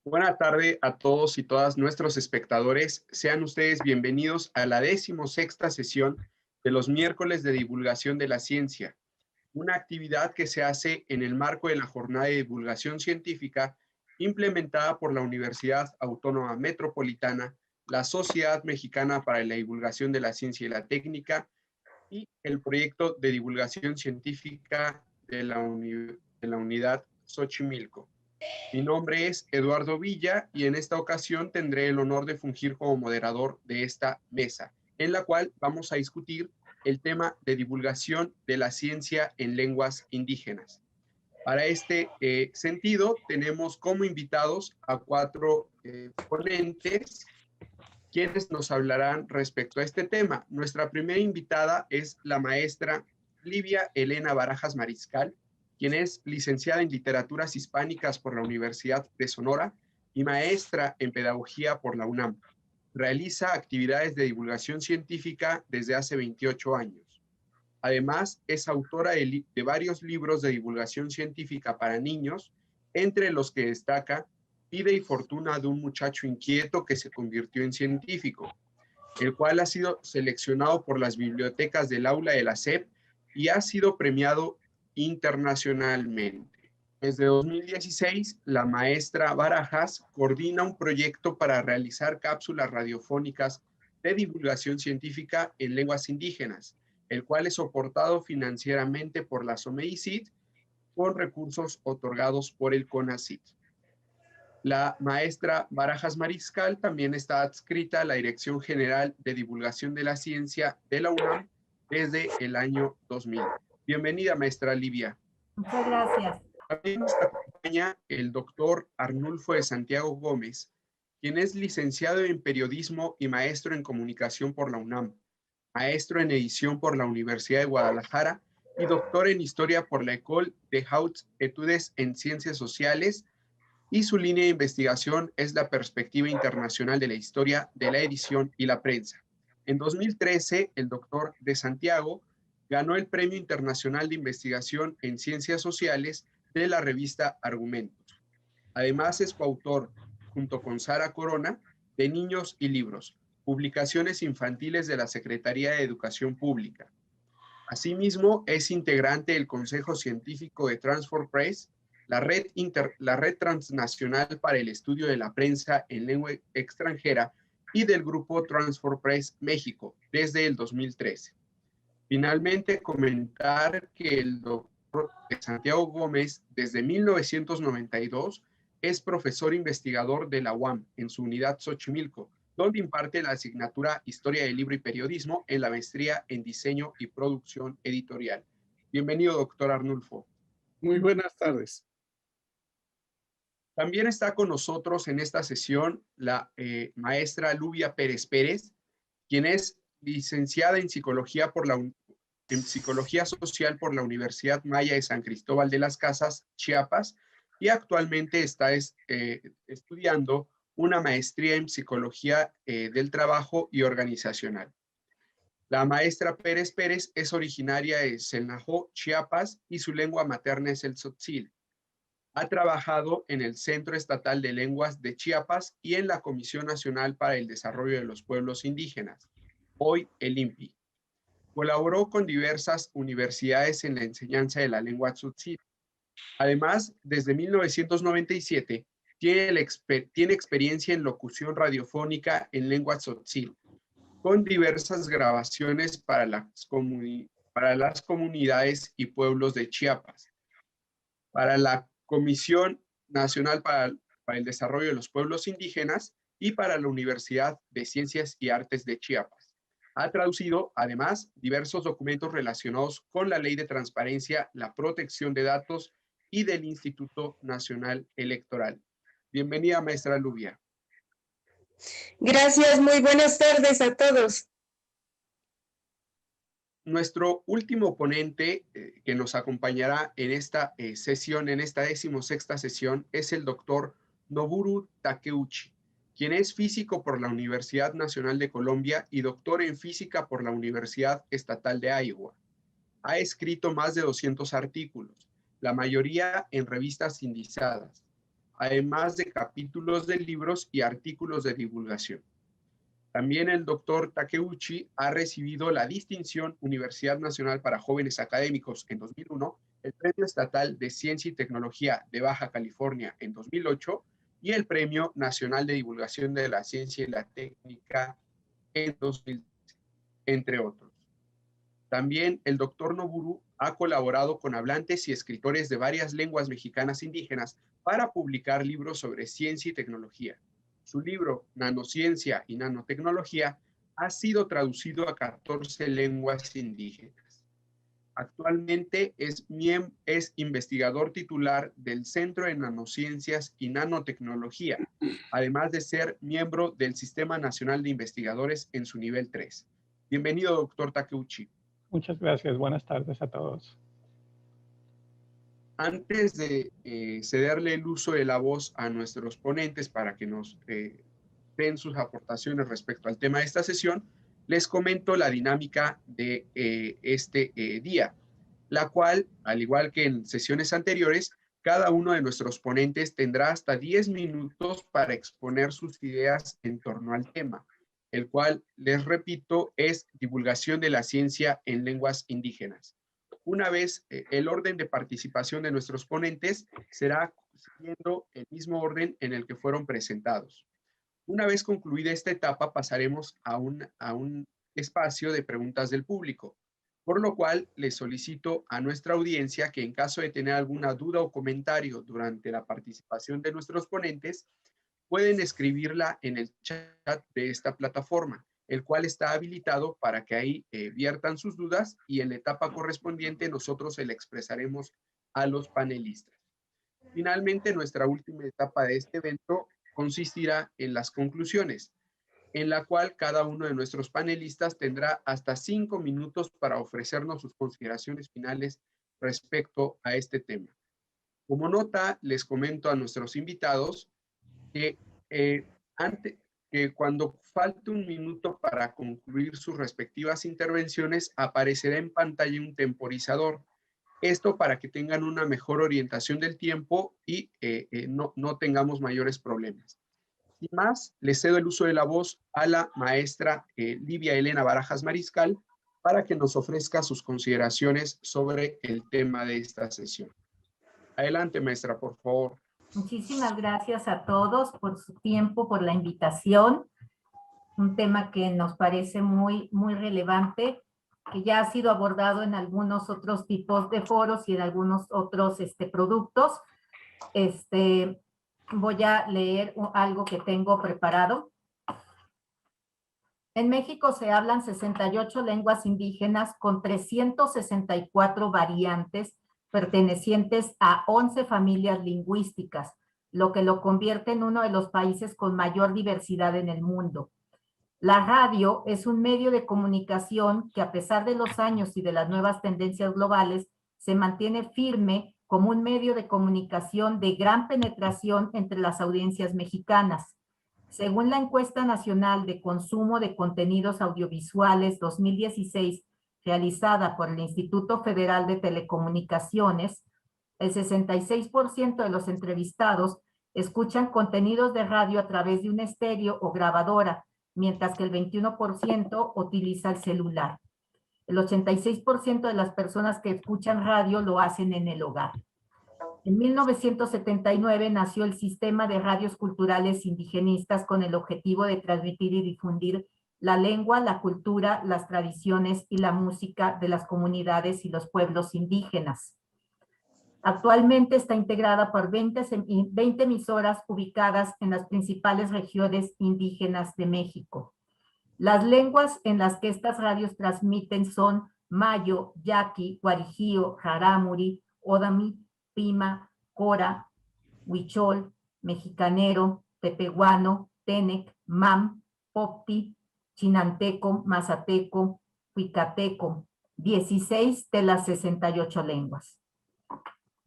Buenas tardes a todos y todas nuestros espectadores. Sean ustedes bienvenidos a la 16ª sesión de los miércoles de divulgación de la ciencia, una actividad que se hace en el marco de la jornada de divulgación científica implementada por la Universidad Autónoma Metropolitana, la Sociedad Mexicana para la Divulgación de la Ciencia y la Técnica y el proyecto de divulgación científica de la unidad Xochimilco. Mi nombre es Eduardo Villa y en esta ocasión tendré el honor de fungir como moderador de esta mesa, en la cual vamos a discutir el tema de divulgación de la ciencia en lenguas indígenas. Para este sentido, tenemos como invitados a cuatro ponentes, quienes nos hablarán respecto a este tema. Nuestra primera invitada es la maestra Livia Elena Barajas Mariscal, quien es licenciada en Literaturas Hispánicas por la Universidad de Sonora y maestra en Pedagogía por la UNAM. Realiza actividades de divulgación científica desde hace 28 años. Además, es autora de varios libros de divulgación científica para niños, entre los que destaca Vida y Fortuna de un muchacho inquieto que se convirtió en científico, el cual ha sido seleccionado por las bibliotecas del aula de la SEP y ha sido premiado internacionalmente. Desde 2016, la maestra Barajas coordina un proyecto para realizar cápsulas radiofónicas de divulgación científica en lenguas indígenas, el cual es soportado financieramente por la SOMEICIT con recursos otorgados por el CONACYT. La maestra Barajas Mariscal también está adscrita a la Dirección General de Divulgación de la Ciencia de la UNAM desde el año 2000. Bienvenida, maestra Livia. Muchas gracias. También nos acompaña el doctor Arnulfo de Santiago Gómez, quien es licenciado en Periodismo y maestro en Comunicación por la UNAM, maestro en Edición por la Universidad de Guadalajara y doctor en Historia por la École des Hautes Études en Ciencias Sociales, y su línea de investigación es la perspectiva internacional de la historia de la edición y la prensa. En 2013, el doctor de Santiago ganó el Premio Internacional de Investigación en Ciencias Sociales de la revista Argumentos. Además, es coautor, junto con Sara Corona, de Niños y Libros, publicaciones infantiles de la Secretaría de Educación Pública. Asimismo, es integrante del Consejo Científico de Transfor Press, la red transnacional para el estudio de la prensa en lengua extranjera y del grupo Transfor Press México desde el 2013. Finalmente, comentar que el doctor Santiago Gómez desde 1992 es profesor investigador de la UAM en su unidad Xochimilco, donde imparte la asignatura Historia del Libro y Periodismo en la maestría en Diseño y Producción Editorial. Bienvenido, doctor Arnulfo. Muy buenas tardes. También está con nosotros en esta sesión la maestra Luvia Pérez Pérez, quien es licenciada en Psicología Social por la Universidad Maya de San Cristóbal de las Casas, Chiapas, y actualmente está estudiando una maestría en Psicología del Trabajo y Organizacional. La maestra Pérez Pérez es originaria de Selnajó, Chiapas, y su lengua materna es el tzotzil. Ha trabajado en el Centro Estatal de Lenguas de Chiapas y en la Comisión Nacional para el Desarrollo de los Pueblos Indígenas, hoy el INPI. Colaboró con diversas universidades en la enseñanza de la lengua tzotzil. Además, desde 1997, tiene experiencia en locución radiofónica en lengua tzotzil, con diversas grabaciones para las comunidades y pueblos de Chiapas. Para la Comisión Nacional para el Desarrollo de los Pueblos Indígenas y para la Universidad de Ciencias y Artes de Chiapas. Ha traducido, además, diversos documentos relacionados con la Ley de Transparencia, la Protección de Datos y del Instituto Nacional Electoral. Bienvenida, maestra Luvia. Gracias, muy buenas tardes a todos. Nuestro último ponente que nos acompañará en esta sesión, en esta 16ª sesión, es el doctor Noburu Takeuchi, quien es físico por la Universidad Nacional de Colombia y doctor en física por la Universidad Estatal de Iowa. Ha escrito más de 200 artículos, la mayoría en revistas indizadas. además de capítulos de libros y artículos de divulgación. También el doctor Takeuchi ha recibido la distinción Universidad Nacional para Jóvenes Académicos en 2001, el Premio Estatal de Ciencia y Tecnología de Baja California en 2008 y el Premio Nacional de Divulgación de la Ciencia y la Técnica en 2013, entre otros. También el doctor Noburu ha colaborado con hablantes y escritores de varias lenguas mexicanas indígenas para publicar libros sobre ciencia y tecnología. Su libro, Nanociencia y Nanotecnología, ha sido traducido a 14 lenguas indígenas. Actualmente es investigador titular del Centro de Nanociencias y Nanotecnología, además de ser miembro del Sistema Nacional de Investigadores en su nivel 3. Bienvenido, doctor Takeuchi. Muchas gracias. Buenas tardes a todos. Antes de cederle el uso de la voz a nuestros ponentes para que nos den sus aportaciones respecto al tema de esta sesión, les comento la dinámica de este día, la cual, al igual que en sesiones anteriores, cada uno de nuestros ponentes tendrá hasta 10 minutos para exponer sus ideas en torno al tema, el cual, les repito, es divulgación de la ciencia en lenguas indígenas. Una vez el orden de participación de nuestros ponentes será siguiendo el mismo orden en el que fueron presentados. Una vez concluida esta etapa, pasaremos a un espacio de preguntas del público, por lo cual les solicito a nuestra audiencia que en caso de tener alguna duda o comentario durante la participación de nuestros ponentes, pueden escribirla en el chat de esta plataforma, el cual está habilitado para que ahí viertan sus dudas y en la etapa correspondiente nosotros se le expresaremos a los panelistas. Finalmente, nuestra última etapa de este evento consistirá en las conclusiones, en la cual cada uno de nuestros panelistas tendrá hasta 5 minutos para ofrecernos sus consideraciones finales respecto a este tema. Como nota, les comento a nuestros invitados que cuando falte un minuto para concluir sus respectivas intervenciones, aparecerá en pantalla un temporizador. Esto para que tengan una mejor orientación del tiempo y no tengamos mayores problemas. Sin más, les cedo el uso de la voz a la maestra Livia Elena Barajas Mariscal para que nos ofrezca sus consideraciones sobre el tema de esta sesión. Adelante, maestra, por favor. Muchísimas gracias a todos por su tiempo, por la invitación. Un tema que nos parece muy relevante, que ya ha sido abordado en algunos otros tipos de foros y en algunos otros productos. Voy a leer algo que tengo preparado. En México se hablan 68 lenguas indígenas con 364 variantes pertenecientes a 11 familias lingüísticas, lo que lo convierte en uno de los países con mayor diversidad en el mundo. La radio es un medio de comunicación que, a pesar de los años y de las nuevas tendencias globales, se mantiene firme como un medio de comunicación de gran penetración entre las audiencias mexicanas. Según la Encuesta Nacional de Consumo de Contenidos Audiovisuales 2016, realizada por el Instituto Federal de Telecomunicaciones, el 66% de los entrevistados escuchan contenidos de radio a través de un estéreo o grabadora, mientras que el 21% utiliza el celular. El 86% de las personas que escuchan radio lo hacen en el hogar. En 1979 nació el Sistema de Radios Culturales Indigenistas con el objetivo de transmitir y difundir la lengua, la cultura, las tradiciones y la música de las comunidades y los pueblos indígenas. Actualmente está integrada por 20 emisoras ubicadas en las principales regiones indígenas de México. Las lenguas en las que estas radios transmiten son mayo, yaqui, guarijío, rarámuri, odami, pima, cora, huichol, mexicanero, tepehuano, tenec, mam, popti, chinanteco, mazateco, huicateco, 16 de las 68 lenguas.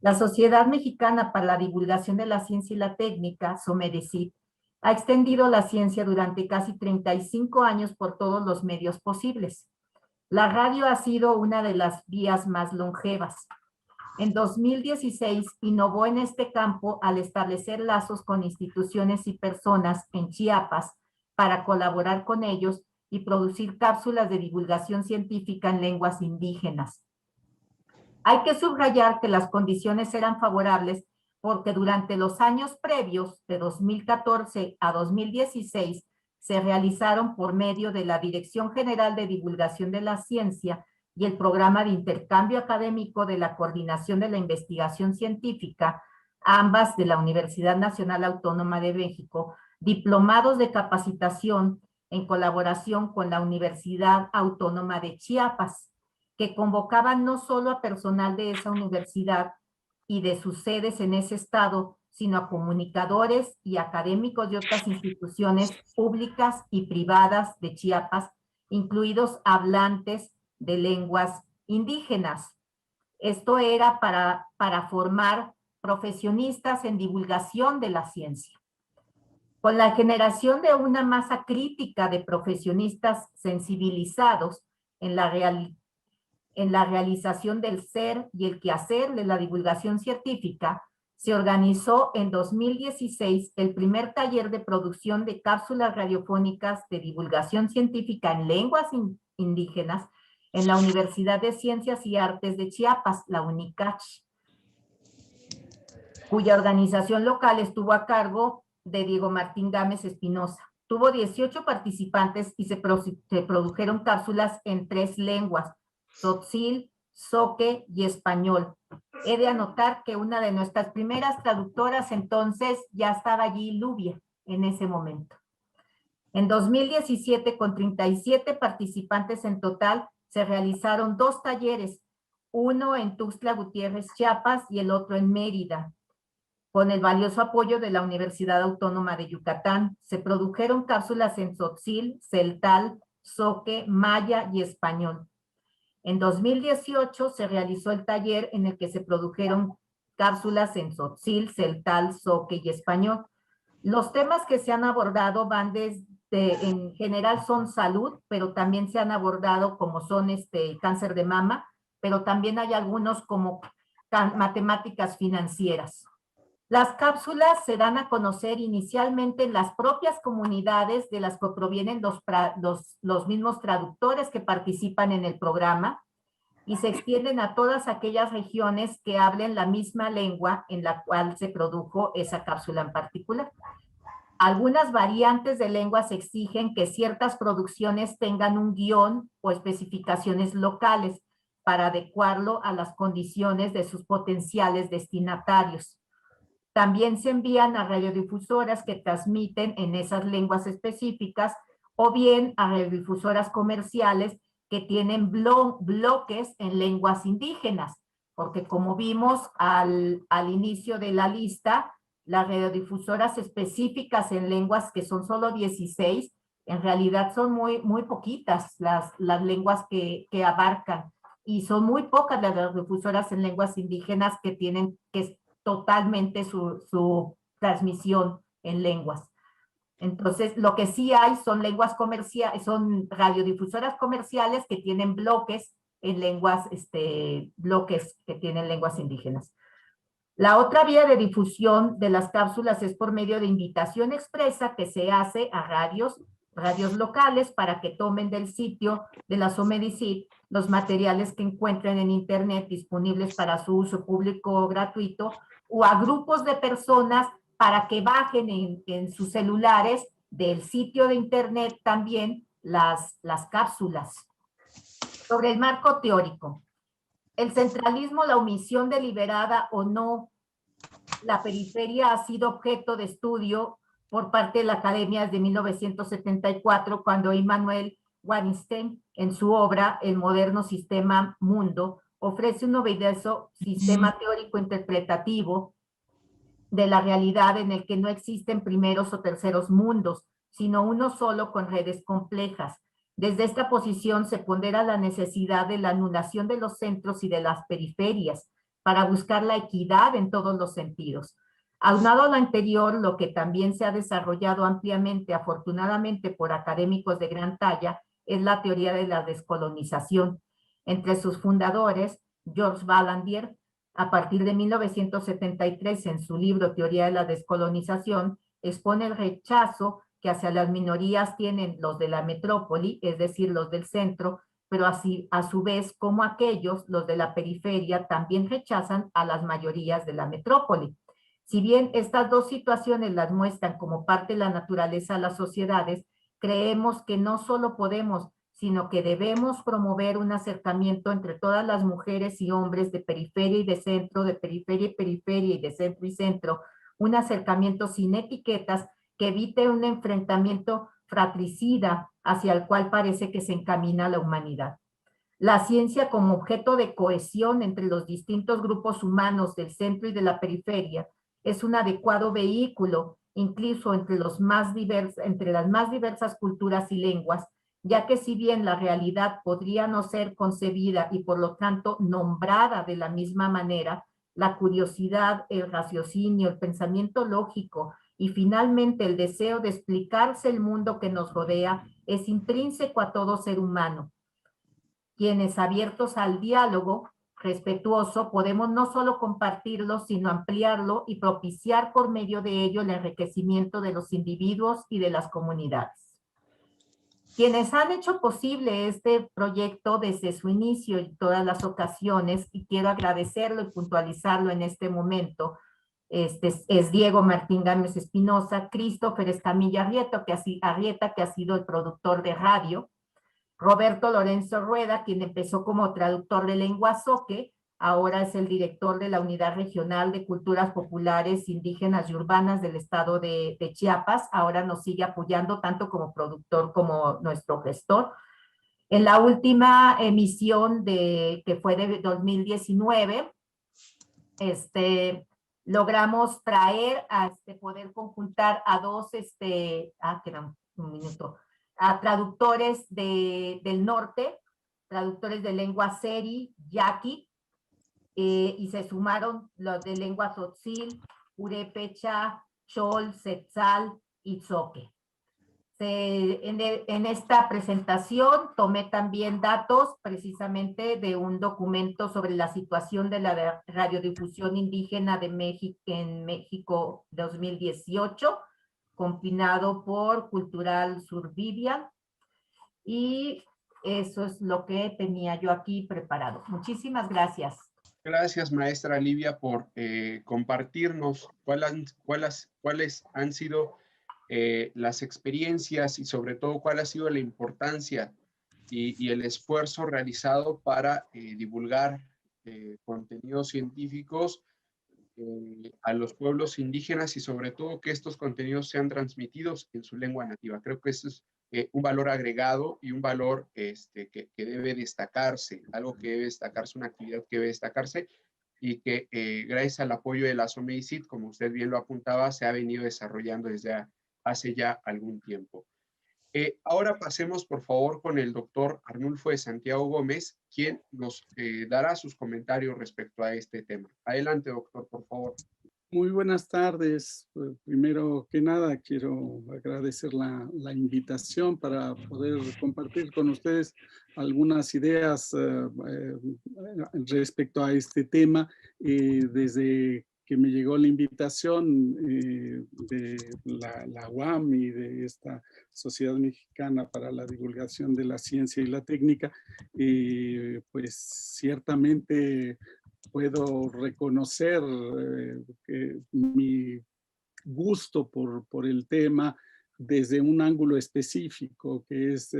La Sociedad Mexicana para la Divulgación de la Ciencia y la Técnica, SOMEDECIT, ha extendido la ciencia durante casi 35 años por todos los medios posibles. La radio ha sido una de las vías más longevas. En 2016 innovó en este campo al establecer lazos con instituciones y personas en Chiapas para colaborar con ellos y producir cápsulas de divulgación científica en lenguas indígenas. Hay que subrayar que las condiciones eran favorables porque durante los años previos, de 2014 a 2016, se realizaron por medio de la Dirección General de Divulgación de la Ciencia y el Programa de Intercambio Académico de la Coordinación de la Investigación Científica, ambas de la Universidad Nacional Autónoma de México, diplomados de capacitación en colaboración con la Universidad Autónoma de Chiapas, que convocaban no solo a personal de esa universidad y de sus sedes en ese estado, sino a comunicadores y académicos de otras instituciones públicas y privadas de Chiapas, incluidos hablantes de lenguas indígenas. Esto era para formar profesionistas en divulgación de la ciencia. Con la generación de una masa crítica de profesionistas sensibilizados en la realización del ser y el quehacer de la divulgación científica, se organizó en 2016 el primer taller de producción de cápsulas radiofónicas de divulgación científica en lenguas indígenas en la Universidad de Ciencias y Artes de Chiapas, la UNICACH, cuya organización local estuvo a cargo de Diego Martín Gámez Espinosa. Tuvo 18 participantes y se produjeron cápsulas en 3 lenguas, tzotzil, zoque y español. He de anotar que una de nuestras primeras traductoras entonces ya estaba allí, Lubia, en ese momento. En 2017, con 37 participantes en total, se realizaron 2 talleres, uno en Tuxtla Gutiérrez, Chiapas, y el otro en Mérida. Con el valioso apoyo de la Universidad Autónoma de Yucatán, se produjeron cápsulas en tzotzil, celtal, zoque, maya y español. En 2018 se realizó el taller en el que se produjeron cápsulas en tzotzil, celtal, zoque y español. Los temas que se han abordado van desde, en general son salud, pero también se han abordado como son cáncer de mama, pero también hay algunos como matemáticas financieras. Las cápsulas se dan a conocer inicialmente en las propias comunidades de las que provienen los mismos traductores que participan en el programa y se extienden a todas aquellas regiones que hablen la misma lengua en la cual se produjo esa cápsula en particular. Algunas variantes de lenguas exigen que ciertas producciones tengan un guión o especificaciones locales para adecuarlo a las condiciones de sus potenciales destinatarios. También se envían a radiodifusoras que transmiten en esas lenguas específicas o bien a radiodifusoras comerciales que tienen bloques en lenguas indígenas, porque como vimos al inicio de la lista, las radiodifusoras específicas en lenguas que son solo 16, en realidad son muy poquitas las lenguas que abarcan, y son muy pocas las radiodifusoras en lenguas indígenas que tienen totalmente su transmisión en lenguas. Entonces, lo que sí hay son lenguas comerciales, son radiodifusoras comerciales que tienen bloques en lenguas, bloques que tienen lenguas indígenas. La otra vía de difusión de las cápsulas es por medio de invitación expresa que se hace a radios locales para que tomen del sitio de la SOMEDICIT los materiales que encuentren en internet disponibles para su uso público gratuito, o a grupos de personas para que bajen en sus celulares del sitio de internet también las cápsulas. Sobre el marco teórico. El centralismo, la omisión deliberada o no, la periferia ha sido objeto de estudio por parte de la Academia desde 1974, cuando Immanuel Wallenstein, en su obra El moderno sistema mundo, ofrece un novedoso sistema teórico interpretativo de la realidad en el que no existen primeros o terceros mundos, sino uno solo con redes complejas. Desde esta posición se pondera la necesidad de la anulación de los centros y de las periferias para buscar la equidad en todos los sentidos. Aunado a lo anterior, lo que también se ha desarrollado ampliamente, afortunadamente por académicos de gran talla, es la teoría de la descolonización. Entre sus fundadores, George Vallandier, A partir de 1973, en su libro Teoría de la Descolonización, expone el rechazo que hacia las minorías tienen los de la metrópoli, es decir, los del centro, pero así, a su vez, como aquellos, los de la periferia, también rechazan a las mayorías de la metrópoli. Si bien estas dos situaciones las muestran como parte de la naturaleza de las sociedades, creemos que no solo podemos, sino que debemos promover un acercamiento entre todas las mujeres y hombres de periferia y de centro, de periferia y periferia y de centro y centro, un acercamiento sin etiquetas que evite un enfrentamiento fratricida hacia el cual parece que se encamina la humanidad. La ciencia como objeto de cohesión entre los distintos grupos humanos del centro y de la periferia es un adecuado vehículo, incluso entre las más diversas culturas y lenguas, ya que si bien la realidad podría no ser concebida y por lo tanto nombrada de la misma manera, la curiosidad, el raciocinio, el pensamiento lógico y finalmente el deseo de explicarse el mundo que nos rodea es intrínseco a todo ser humano. Quienes abiertos al diálogo respetuoso podemos no solo compartirlo, sino ampliarlo y propiciar por medio de ello el enriquecimiento de los individuos y de las comunidades. Quienes han hecho posible este proyecto desde su inicio y todas las ocasiones, y quiero agradecerlo y puntualizarlo en este momento, es Diego Martín Gámez Espinosa, Christopher Escamilla Arrieta, que ha sido el productor de radio, Roberto Lorenzo Rueda, quien empezó como traductor de lengua zoque, ahora es el director de la Unidad Regional de Culturas Populares, Indígenas y Urbanas del estado de Chiapas, ahora nos sigue apoyando tanto como productor como nuestro gestor. En la última emisión que fue de 2019, logramos traer poder conjuntar a dos, queda un minuto, a traductores del norte, traductores de lengua seri, yaqui, y se sumaron los de lengua tzotzil, purépecha, chol, setzal y tzoque. En esta presentación tomé también datos precisamente de un documento sobre la situación de la radiodifusión indígena de México en México 2018, compilado por Cultural Survivia, y eso es lo que tenía yo aquí preparado. Muchísimas gracias. Gracias, maestra Livia, por compartirnos cuáles han sido las experiencias y sobre todo cuál ha sido la importancia y el esfuerzo realizado para divulgar contenidos científicos a los pueblos indígenas y sobre todo que estos contenidos sean transmitidos en su lengua nativa. Creo que eso es un valor agregado y un valor que debe destacarse, algo que debe destacarse, una actividad que debe destacarse y que gracias al apoyo de la SOMEICIT, como usted bien lo apuntaba, se ha venido desarrollando desde hace ya algún tiempo. Ahora pasemos, por favor, con el doctor Arnulfo de Santiago Gómez, quien nos dará sus comentarios respecto a este tema. Adelante, doctor, por favor. Muy buenas tardes. Primero que nada, quiero agradecer la invitación para poder compartir con ustedes algunas ideas respecto a este tema. Desde que me llegó la invitación de la UAM y de esta Sociedad Mexicana para la Divulgación de la Ciencia y la Técnica, pues ciertamente puedo reconocer mi gusto por el tema desde un ángulo específico que es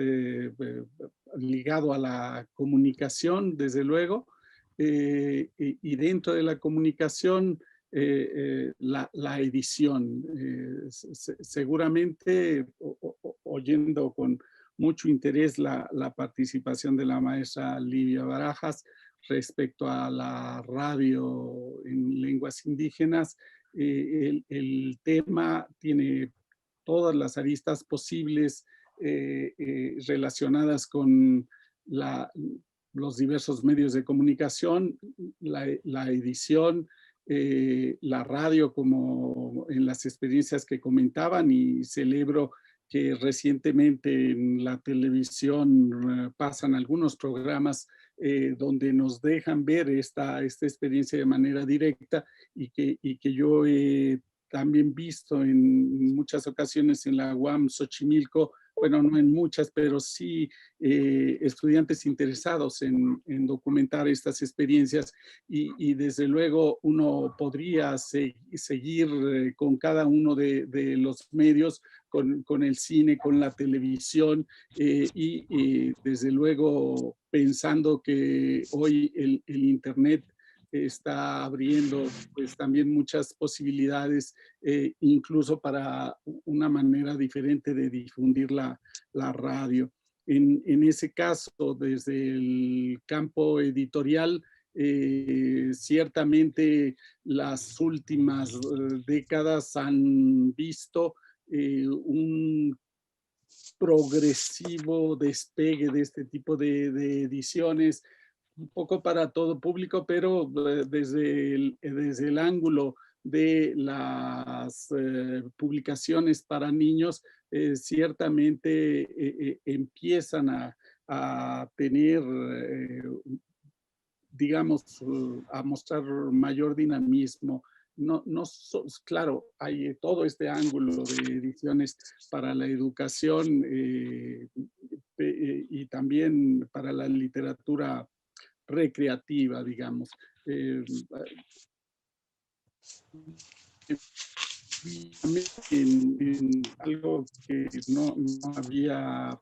ligado a la comunicación, desde luego, y dentro de la comunicación, la edición. Seguramente, oyendo con mucho interés la participación de la maestra Livia Barajas respecto a la radio en lenguas indígenas, el tema tiene todas las aristas posibles relacionadas con los diversos medios de comunicación, la edición, la radio, como en las experiencias que comentaban, y celebro que recientemente en la televisión pasan algunos programas donde nos dejan ver esta experiencia de manera directa y que yo he también visto en muchas ocasiones en la UAM Xochimilco, bueno, no en muchas, pero sí estudiantes interesados en documentar estas experiencias y desde luego uno podría seguir con cada uno de los medios, con el cine, con la televisión y desde luego pensando que hoy el Internet está abriendo pues también muchas posibilidades, incluso para una manera diferente de difundir la radio. En ese caso, desde el campo editorial, ciertamente las últimas décadas han visto un progresivo despegue de este tipo de ediciones, un poco para todo público, pero desde el ángulo de las publicaciones para niños, ciertamente empiezan a tener, digamos, a mostrar mayor dinamismo. Claro, hay todo este ángulo de ediciones para la educación y también para la literatura recreativa, digamos. En algo que no había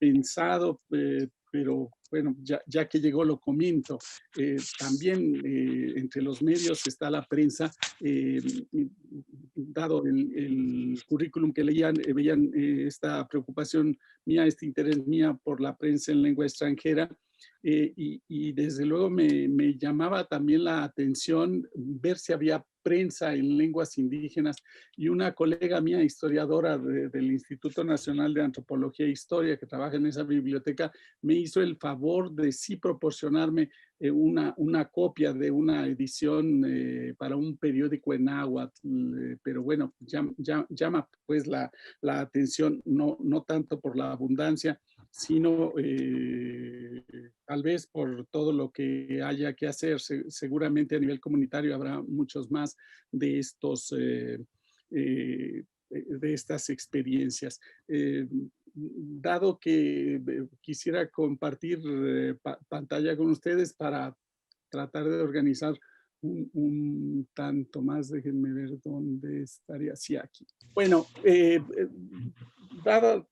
pensado, pero bueno, ya que llegó lo comento. También entre los medios está la prensa, dado el currículum que leían, veían esta preocupación mía, este interés mía por la prensa en lengua extranjera. Y desde luego me llamaba también la atención ver si había prensa en lenguas indígenas, y una colega mía, historiadora del Instituto Nacional de Antropología e Historia, que trabaja en esa biblioteca, me hizo el favor de sí proporcionarme una copia de una edición para un periódico en náhuatl, pero bueno, llama pues la atención, no tanto por la abundancia, sino tal vez por todo lo que haya que hacer. Seguramente a nivel comunitario habrá muchos más de estas experiencias. Dado que quisiera compartir pantalla con ustedes para tratar de organizar un tanto más, déjenme ver dónde estaría, sí, aquí. Bueno, dado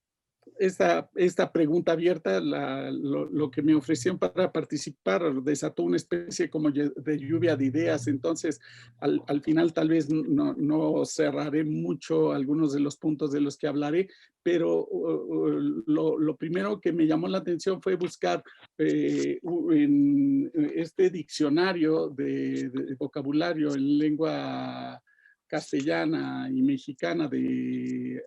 esta pregunta abierta, lo que me ofrecieron para participar desató una especie como de lluvia de ideas. Entonces, al final tal vez no cerraré mucho algunos de los puntos de los que hablaré, pero lo primero que me llamó la atención fue buscar en este diccionario de vocabulario en lengua castellana y mexicana de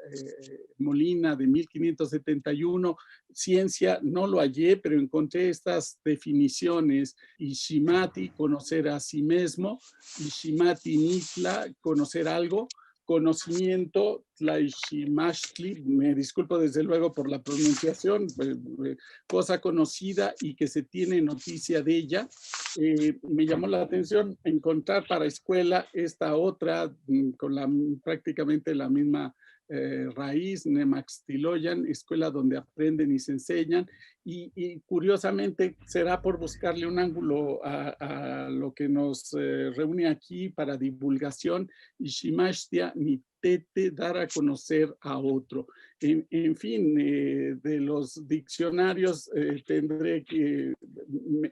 Molina de 1571, ciencia, no lo hallé, pero encontré estas definiciones: Ishimati, conocer a sí mismo; Ishimati Nitla, conocer algo; conocimiento, Tlaishimashli, me disculpo desde luego por la pronunciación, cosa conocida y que se tiene noticia de ella. Me llamó la atención encontrar para escuela esta otra con prácticamente la misma raíz, Nemaxtiloyan, escuela donde aprenden y se enseñan, y curiosamente será por buscarle un ángulo a lo que nos reúne aquí para divulgación, Ishimashtia Nitete, dar a conocer a otro. En fin, de los diccionarios tendré que,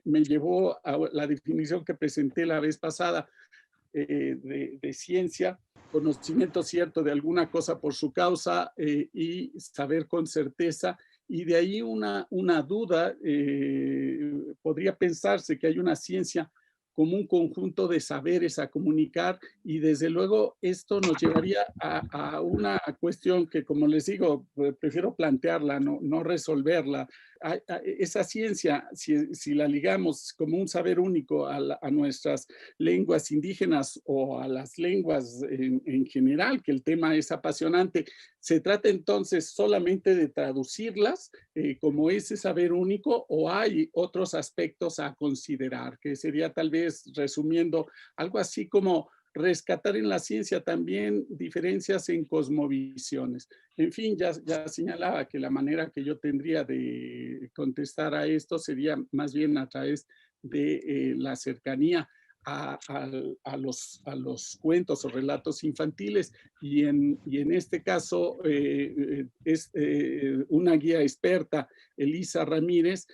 me llevó a la definición que presenté la vez pasada de ciencia: conocimiento cierto de alguna cosa por su causa y saber con certeza. Y de ahí una duda, podría pensarse que hay una ciencia como un conjunto de saberes a comunicar, y desde luego esto nos llevaría a una cuestión que, como les digo, prefiero plantearla, no resolverla. esa ciencia, si la ligamos como un saber único a nuestras lenguas indígenas o a las lenguas en general, que el tema es apasionante, se trata entonces solamente de traducirlas como ese saber único, o hay otros aspectos a considerar, que sería tal vez, resumiendo, algo así como rescatar en la ciencia también diferencias en cosmovisiones. En fin, ya señalaba que la manera que yo tendría de contestar a esto sería más bien a través de la cercanía a los cuentos o relatos infantiles, y en este caso es una guía experta, Elisa Ramírez,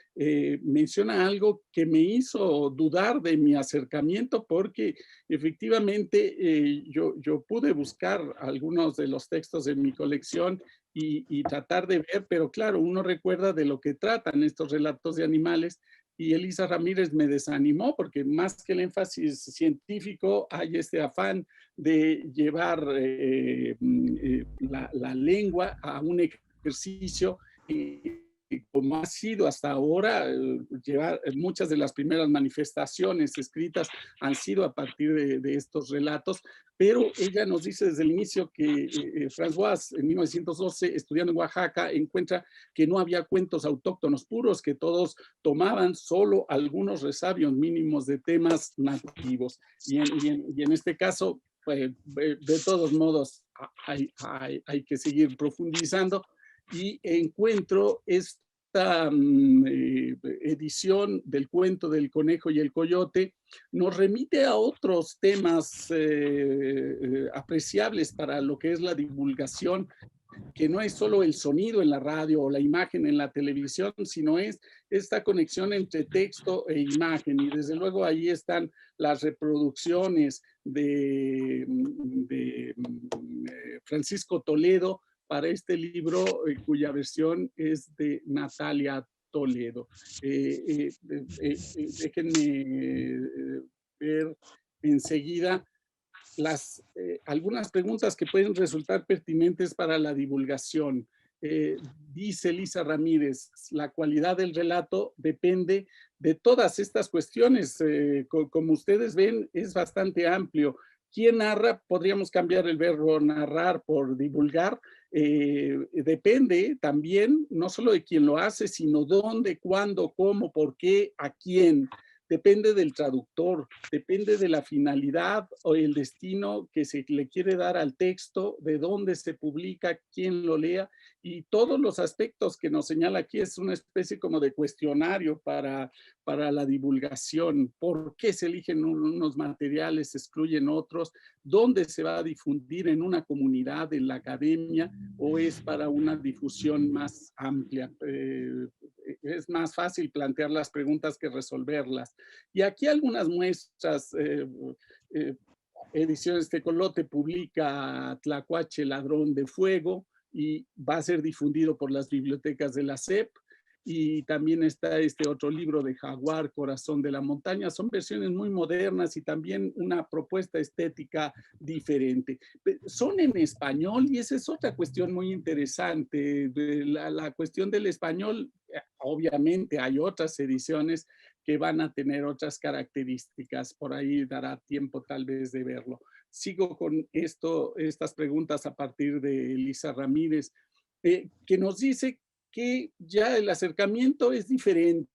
menciona algo que me hizo dudar de mi acercamiento, porque efectivamente yo pude buscar algunos de los textos de mi colección y tratar de ver, pero claro, uno recuerda de lo que tratan estos relatos de animales, y Elisa Ramírez me desanimó porque más que el énfasis científico hay este afán de llevar la lengua a un ejercicio como ha sido hasta ahora, llevar muchas de las primeras manifestaciones escritas han sido a partir de estos relatos, pero ella nos dice desde el inicio que François en 1912, estudiando en Oaxaca, encuentra que no había cuentos autóctonos puros, que todos tomaban solo algunos resabios mínimos de temas nativos. Y en este caso, pues, de todos modos, hay que seguir profundizando, y encuentro esta edición del cuento del conejo y el coyote, nos remite a otros temas apreciables para lo que es la divulgación, que no es solo el sonido en la radio o la imagen en la televisión, sino es esta conexión entre texto e imagen. Y desde luego ahí están las reproducciones de Francisco Toledo para este libro, cuya versión es de Natalia Toledo. Déjenme ver enseguida algunas preguntas que pueden resultar pertinentes para la divulgación. Dice Elisa Ramírez, la cualidad del relato depende de todas estas cuestiones. Como ustedes ven, es bastante amplio. ¿Quién narra? Podríamos cambiar el verbo narrar por divulgar. Depende también no solo de quién lo hace, sino dónde, cuándo, cómo, por qué, a quién. Depende del traductor, depende de la finalidad o el destino que se le quiere dar al texto, de dónde se publica, quién lo lea, y todos los aspectos que nos señala aquí es una especie como de cuestionario para la divulgación. ¿Por qué se eligen unos materiales, se excluyen otros? ¿Dónde se va a difundir? ¿En una comunidad, en la academia, o es para una difusión más amplia? Es más fácil plantear las preguntas que resolverlas. Y aquí algunas muestras. Ediciones Tecolote publica Tlacuache, Ladrón de Fuego, y va a ser difundido por las bibliotecas de la SEP. Y también está este otro libro de Jaguar, Corazón de la Montaña. Son versiones muy modernas y también una propuesta estética diferente. Son en español, y esa es otra cuestión muy interesante. La cuestión del español, obviamente hay otras ediciones que van a tener otras características. Por ahí dará tiempo tal vez de verlo. Sigo con estas preguntas a partir de Elisa Ramírez, que nos dice que ya el acercamiento es diferente,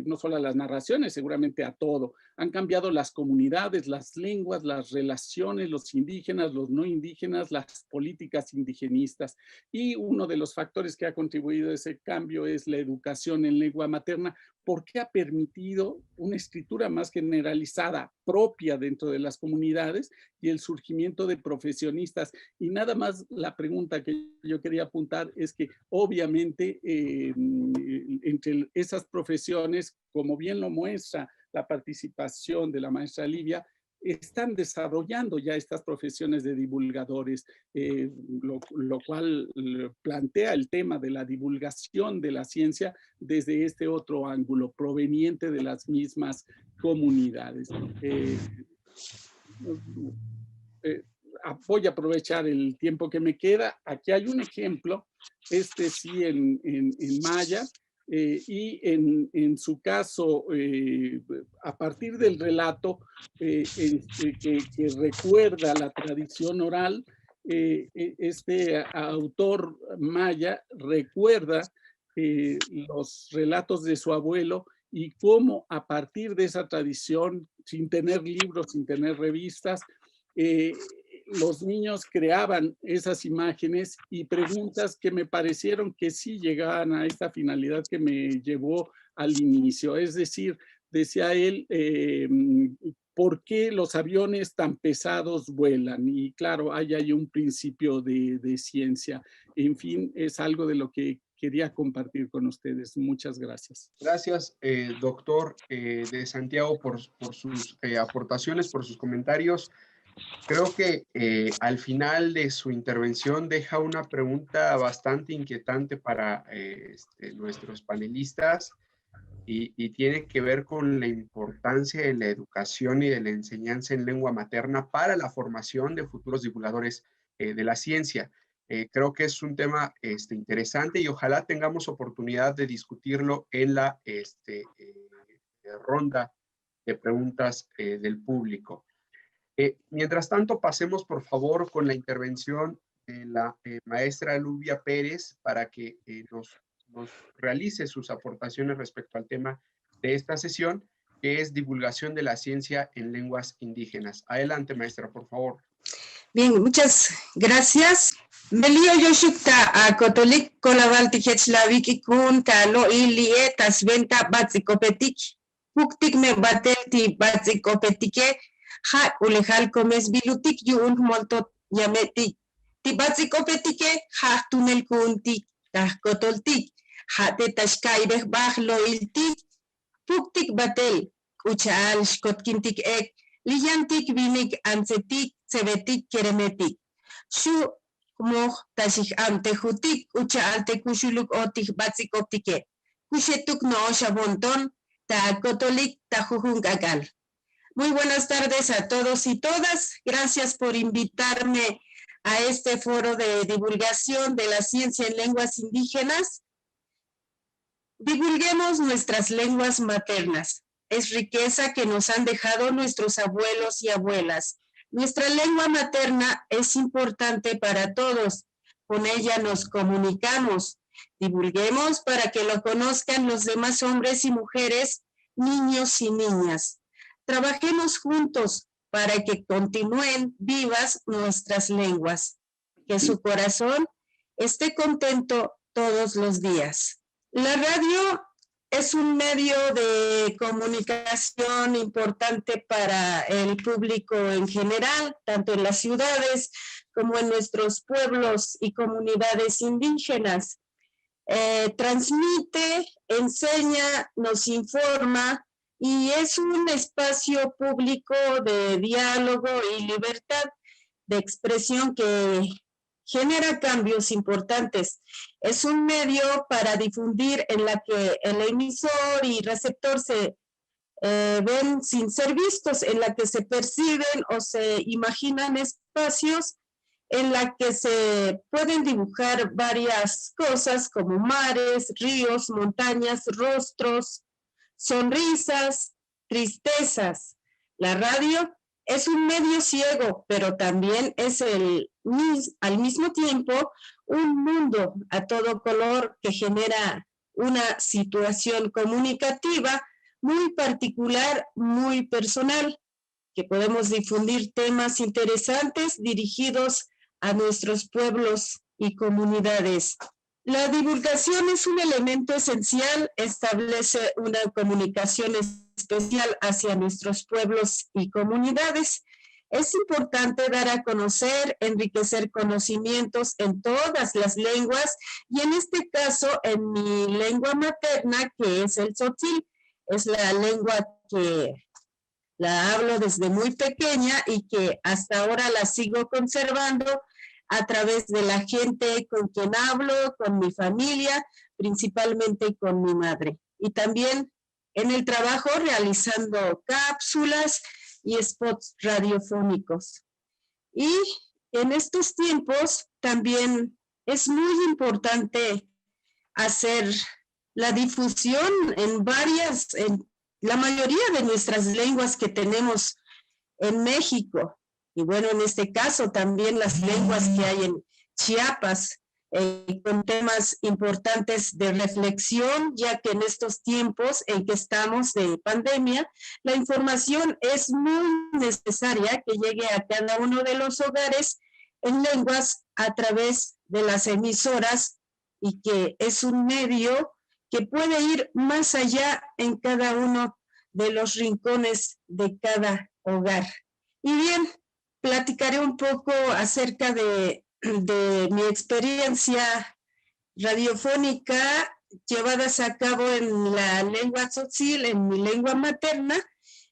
no solo a las narraciones, seguramente a todo. Han cambiado las comunidades, las lenguas, las relaciones, los indígenas, los no indígenas, las políticas indigenistas. Y uno de los factores que ha contribuido a ese cambio es la educación en lengua materna, porque ha permitido una escritura más generalizada, propia dentro de las comunidades, y el surgimiento de profesionistas. Y nada más, la pregunta que yo quería apuntar es que obviamente entre esas profesiones, como bien lo muestra la participación de la maestra Livia, están desarrollando ya estas profesiones de divulgadores, lo cual plantea el tema de la divulgación de la ciencia desde este otro ángulo, proveniente de las mismas comunidades. Voy a aprovechar el tiempo que me queda. Aquí hay un ejemplo, este sí en maya, y en su caso, a partir del relato que recuerda la tradición oral, este autor maya recuerda los relatos de su abuelo y cómo a partir de esa tradición, sin tener libros, sin tener revistas, los niños creaban esas imágenes y preguntas que me parecieron que sí llegaban a esta finalidad que me llevó al inicio. Es decir, decía él, ¿por qué los aviones tan pesados vuelan? Y claro, hay ahí un principio de ciencia. En fin, es algo de lo que quería compartir con ustedes. Muchas gracias. Gracias, doctor de Santiago, por sus aportaciones, por sus comentarios. Creo que al final de su intervención deja una pregunta bastante inquietante para nuestros panelistas y tiene que ver con la importancia de la educación y de la enseñanza en lengua materna para la formación de futuros divulgadores de la ciencia. Creo que es un tema interesante y ojalá tengamos oportunidad de discutirlo en la ronda de preguntas del público. Mientras tanto, pasemos por favor con la intervención de la maestra Luvia Pérez para que nos realice sus aportaciones respecto al tema de esta sesión, que es divulgación de la ciencia en lenguas indígenas. Adelante, maestra, por favor. Bien, muchas gracias. Melio yoshukta a Cotolik Colabalti Hechlaviki kun talo ilie tasventa batzikopetik. Puktik me batelti batzikopetike. Ha ulejal comes bilutik yun molto yametik. Ti batzikopetike ha tunel kuntik kotoltik. Ha te tashkaireh bahlo iltik. Puktik batel. Uchaal shkotkintik ek. Liyantik vinik ansetik. Sebetik keremetik. Shu moh tashik ante jutik ucha ante kushuluk otik batzikoptike. Kushetuk no shabonton ta kotolik ta jujungagal. Muy buenas tardes a todos y todas. Gracias por invitarme a este foro de divulgación de la ciencia en lenguas indígenas. Divulguemos nuestras lenguas maternas. Es riqueza que nos han dejado nuestros abuelos y abuelas. Nuestra lengua materna es importante para todos. Con ella nos comunicamos. Divulguemos para que lo conozcan los demás hombres y mujeres, niños y niñas. Trabajemos juntos para que continúen vivas nuestras lenguas. Que su corazón esté contento todos los días. La radio es un medio de comunicación importante para el público en general, tanto en las ciudades como en nuestros pueblos y comunidades indígenas. Transmite, enseña, nos informa y es un espacio público de diálogo y libertad de expresión que genera cambios importantes. Es un medio para difundir en la que el emisor y receptor se ven sin ser vistos, en la que se perciben o se imaginan espacios en la que se pueden dibujar varias cosas como mares, ríos, montañas, rostros, sonrisas, tristezas. La radio es un medio ciego, pero también es al mismo tiempo un mundo a todo color que genera una situación comunicativa muy particular, muy personal, que podemos difundir temas interesantes dirigidos a nuestros pueblos y comunidades. La divulgación es un elemento esencial, establece una comunicación especial hacia nuestros pueblos y comunidades. Es importante dar a conocer, enriquecer conocimientos en todas las lenguas y en este caso en mi lengua materna, que es el tzotzil. Es la lengua que la hablo desde muy pequeña y que hasta ahora la sigo conservando a través de la gente con quien hablo, con mi familia, principalmente con mi madre. Y también en el trabajo realizando cápsulas y spots radiofónicos. Y en estos tiempos también es muy importante hacer la difusión en la mayoría de nuestras lenguas que tenemos en México. Y bueno, en este caso también las lenguas que hay en Chiapas, con temas importantes de reflexión, ya que en estos tiempos en que estamos de pandemia, la información es muy necesaria que llegue a cada uno de los hogares en lenguas a través de las emisoras, y que es un medio que puede ir más allá en cada uno de los rincones de cada hogar. Y bien, platicaré un poco acerca de mi experiencia radiofónica llevadas a cabo en la lengua tzotzil, en mi lengua materna.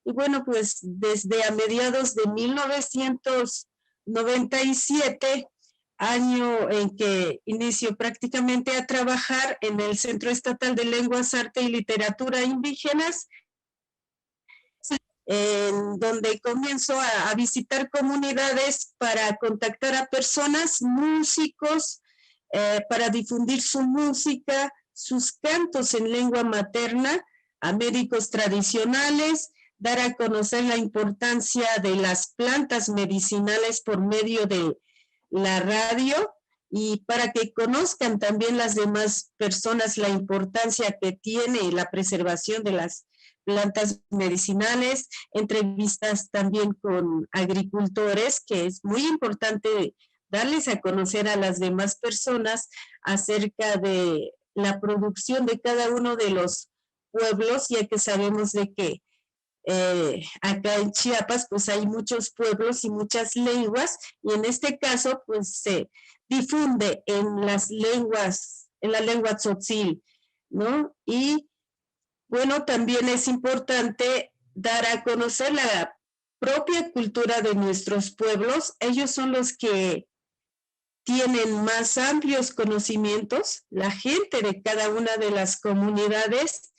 Y bueno, pues desde a mediados de 1997, año en que inicio prácticamente a trabajar en el Centro Estatal de Lenguas, Arte y Literatura Indígenas, en donde comienzo a visitar comunidades para contactar a personas, músicos, para difundir su música, sus cantos en lengua materna, a médicos tradicionales, dar a conocer la importancia de las plantas medicinales por medio de la radio, y para que conozcan también las demás personas la importancia que tiene la preservación de las plantas medicinales, entrevistas también con agricultores, que es muy importante darles a conocer a las demás personas acerca de la producción de cada uno de los pueblos, ya que sabemos de que acá en Chiapas pues hay muchos pueblos y muchas lenguas, y en este caso pues se difunde en las lenguas, en la lengua tzotzil, ¿no? Y bueno, también es importante dar a conocer la propia cultura de nuestros pueblos. Ellos son los que tienen más amplios conocimientos, la gente de cada una de las comunidades,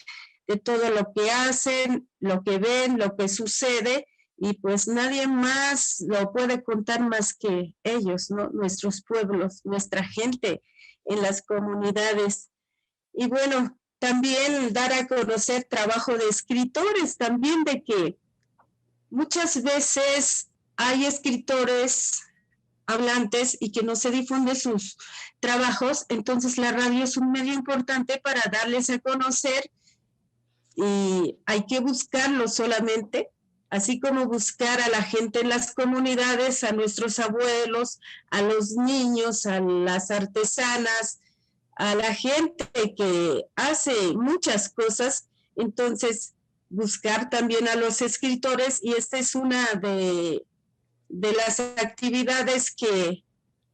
de todo lo que hacen, lo que ven, lo que sucede, y pues nadie más lo puede contar más que ellos, ¿no? Nuestros pueblos, nuestra gente en las comunidades. Y bueno, también dar a conocer trabajo de escritores, también de que muchas veces hay escritores hablantes y que no se difunden sus trabajos, entonces la radio es un medio importante para darles a conocer, y hay que buscarlo solamente, así como buscar a la gente en las comunidades, a nuestros abuelos, a los niños, a las artesanas, a la gente que hace muchas cosas. Entonces buscar también a los escritores, y esta es una de las actividades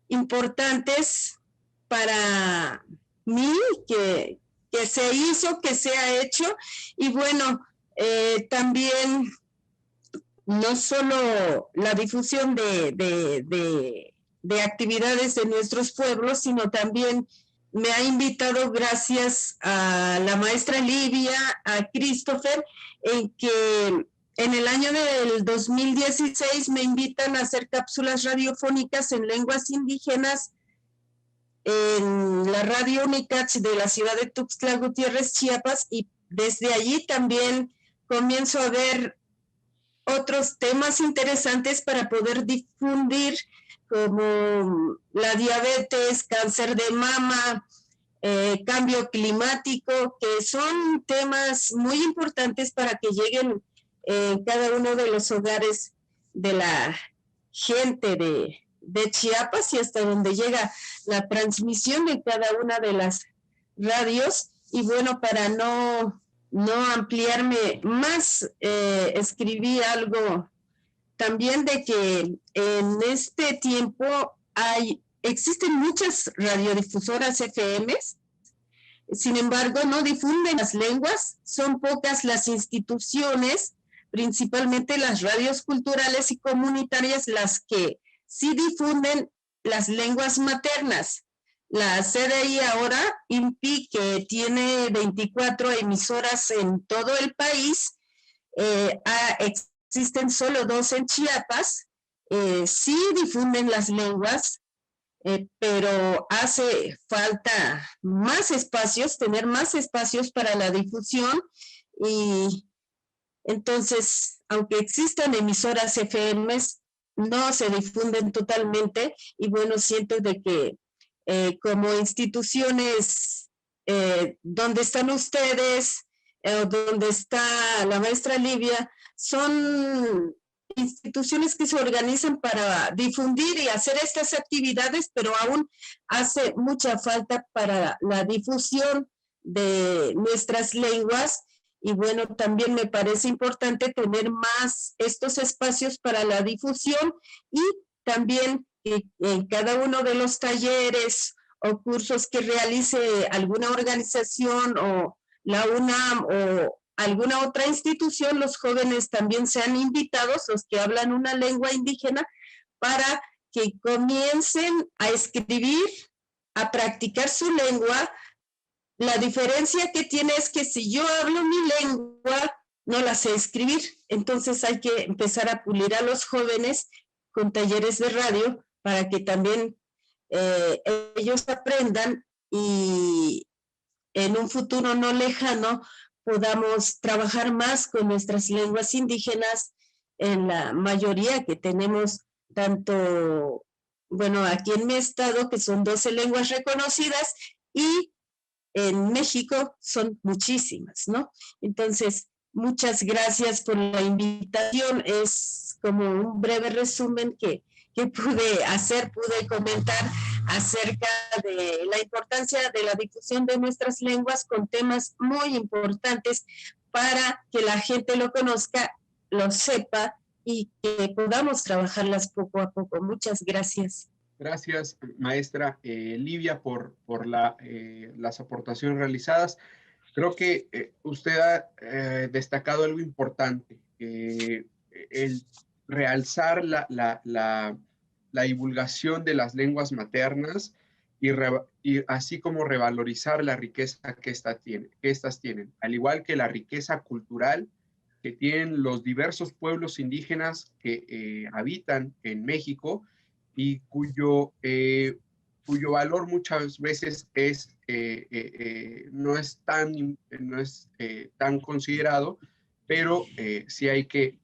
importantes para mí, que se hizo, que se ha hecho. Y bueno, también no solo la difusión de actividades de nuestros pueblos, sino también me ha invitado, gracias a la maestra Livia, a Christopher, en que en el año del 2016 me invitan a hacer cápsulas radiofónicas en lenguas indígenas en la radio UNICACH de la ciudad de Tuxtla Gutiérrez, Chiapas, y desde allí también comienzo a ver otros temas interesantes para poder difundir, como la diabetes, cáncer de mama, cambio climático, que son temas muy importantes para que lleguen cada uno de los hogares de la gente de Chiapas, y hasta donde llega la transmisión de cada una de las radios. Y bueno, para no ampliarme más, escribí algo también de que en este tiempo existen muchas radiodifusoras FMs, sin embargo no difunden las lenguas, son pocas las instituciones, principalmente las radios culturales y comunitarias, las que sí difunden las lenguas maternas. La CDI ahora, INPI, que tiene 24 emisoras en todo el país, existen solo 2 en Chiapas, sí difunden las lenguas, pero hace falta más espacios, tener más espacios para la difusión. Y entonces, aunque existan emisoras FMs, no se difunden totalmente. Y bueno, siento de que como instituciones donde están ustedes, donde está la maestra Livia, son instituciones que se organizan para difundir y hacer estas actividades, pero aún hace mucha falta para la difusión de nuestras lenguas. Y bueno, también me parece importante tener más estos espacios para la difusión y también en cada uno de los talleres o cursos que realice alguna organización o la UNAM o alguna otra institución, los jóvenes también sean invitados, los que hablan una lengua indígena, para que comiencen a escribir, a practicar su lengua. La diferencia que tiene es que si yo hablo mi lengua, no la sé escribir. Entonces hay que empezar a pulir a los jóvenes con talleres de radio para que también ellos aprendan y en un futuro no lejano podamos trabajar más con nuestras lenguas indígenas en la mayoría que tenemos, tanto, bueno, aquí en mi estado, que son 12 lenguas reconocidas, y en México son muchísimas, ¿no? Entonces, muchas gracias por la invitación. Es como un breve resumen que pude comentar acerca de la importancia de la difusión de nuestras lenguas con temas muy importantes para que la gente lo conozca, lo sepa y que podamos trabajarlas poco a poco. Muchas gracias. Gracias, maestra Livia, por las aportaciones realizadas. Creo que usted ha destacado algo importante, el realzar la divulgación de las lenguas maternas y así como revalorizar la riqueza que estas tienen, al igual que la riqueza cultural que tienen los diversos pueblos indígenas que habitan en México y cuyo valor muchas veces no es tan considerado, pero sí hay que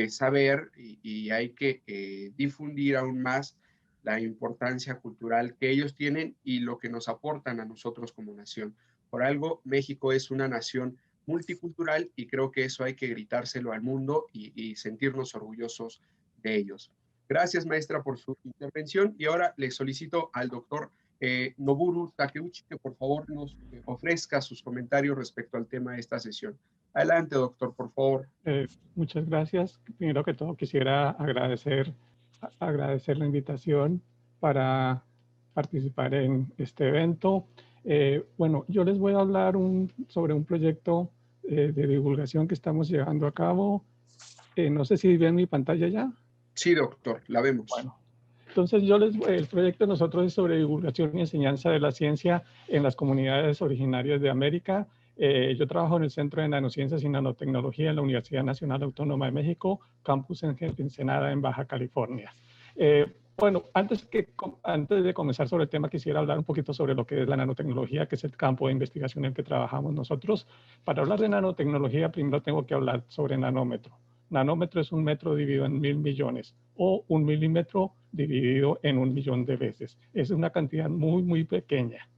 saber y hay que difundir aún más la importancia cultural que ellos tienen y lo que nos aportan a nosotros como nación. Por algo, México es una nación multicultural y creo que eso hay que gritárselo al mundo y sentirnos orgullosos de ellos. Gracias, maestra, por su intervención. Y ahora le solicito al doctor Noburu Takeuchi que por favor nos ofrezca sus comentarios respecto al tema de esta sesión. Adelante, doctor, por favor. Muchas gracias. Primero que todo, quisiera agradecer la invitación para participar en este evento. Bueno, yo les voy a hablar sobre un proyecto de divulgación que estamos llevando a cabo. No sé si ven mi pantalla ya. Sí, doctor, la vemos. Bueno, entonces el proyecto de nosotros es sobre divulgación y enseñanza de la ciencia en las comunidades originarias de América. Yo trabajo en el Centro de Nanociencias y Nanotecnología en la Universidad Nacional Autónoma de México, campus en Ensenada, en Baja California. Bueno, antes de comenzar sobre el tema, quisiera hablar un poquito sobre lo que es la nanotecnología, que es el campo de investigación en el que trabajamos nosotros. Para hablar de nanotecnología, primero tengo que hablar sobre nanómetro. Nanómetro es un metro dividido en 1000 millones o un milímetro dividido en 1 millón de veces. Es una cantidad muy, muy pequeña.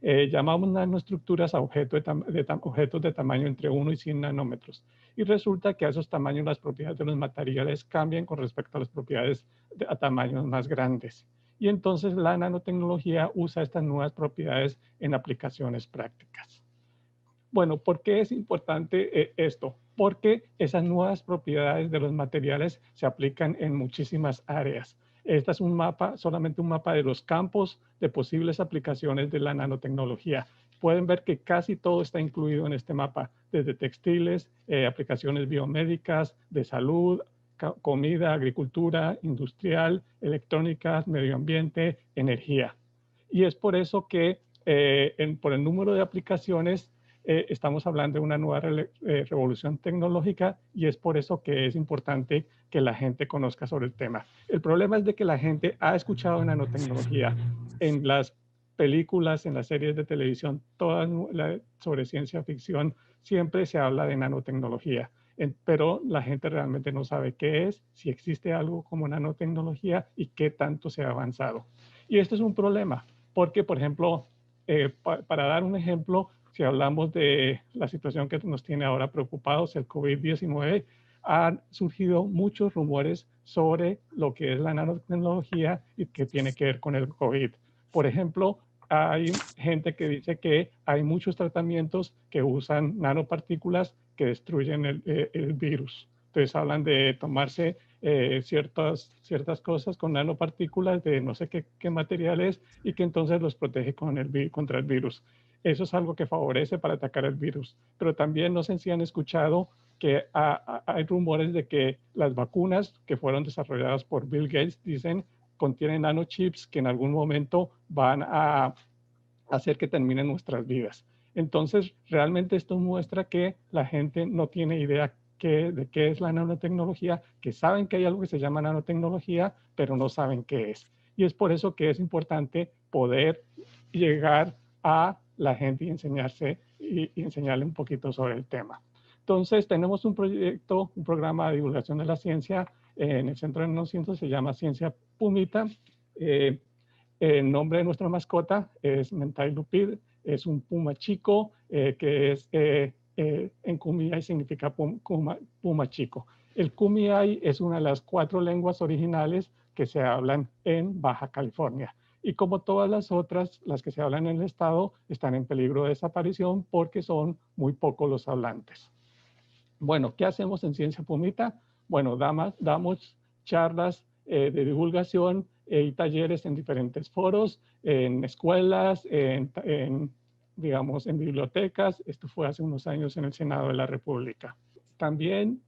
Llamamos nanoestructuras a objetos de tamaño entre 1 y 100 nanómetros. Y resulta que a esos tamaños las propiedades de los materiales cambian con respecto a las propiedades a tamaños más grandes. Y entonces la nanotecnología usa estas nuevas propiedades en aplicaciones prácticas. Bueno, ¿por qué es importante esto? Porque esas nuevas propiedades de los materiales se aplican en muchísimas áreas. Este es solamente un mapa de los campos de posibles aplicaciones de la nanotecnología. Pueden ver que casi todo está incluido en este mapa, desde textiles, aplicaciones biomédicas, de salud, comida, agricultura, industrial, electrónica, medio ambiente, energía. Y es por eso que por el número de aplicaciones estamos hablando de una nueva revolución tecnológica y es por eso que es importante que la gente conozca sobre el tema. El problema es de que la gente ha escuchado de nanotecnología en las películas, en las series de televisión, todas sobre ciencia ficción, siempre se habla de nanotecnología, pero la gente realmente no sabe qué es, si existe algo como nanotecnología y qué tanto se ha avanzado. Y este es un problema, porque, por ejemplo, para dar un ejemplo, si hablamos de la situación que nos tiene ahora preocupados, el COVID-19, han surgido muchos rumores sobre lo que es la nanotecnología y que tiene que ver con el COVID. Por ejemplo, hay gente que dice que hay muchos tratamientos que usan nanopartículas que destruyen el virus. Entonces hablan de tomarse ciertas cosas con nanopartículas de no sé qué materiales y que entonces los protege contra el virus. Eso es algo que favorece para atacar el virus. Pero también no sé si han escuchado que hay rumores de que las vacunas que fueron desarrolladas por Bill Gates, dicen, contienen nanochips que en algún momento van a hacer que terminen nuestras vidas. Entonces, realmente esto muestra que la gente no tiene idea de qué es la nanotecnología, que saben que hay algo que se llama nanotecnología, pero no saben qué es. Y es por eso que es importante poder llegar a la gente y enseñarle un poquito sobre el tema. Entonces, tenemos un proyecto, un programa de divulgación de la ciencia en el Centro de Nanociencias, se llama Ciencia Pumita. El nombre de nuestra mascota es Mentai Lupid, es un puma chico que es en Kumeyaay significa puma chico. El Kumeyaay es una de las 4 lenguas originales que se hablan en Baja California. Y como todas las otras, las que se hablan en el estado, están en peligro de desaparición porque son muy pocos los hablantes. Bueno, ¿qué hacemos en Ciencia Pumita? Bueno, damos charlas de divulgación y talleres en diferentes foros, en escuelas, digamos, en bibliotecas. Esto fue hace unos años en el Senado de la República. También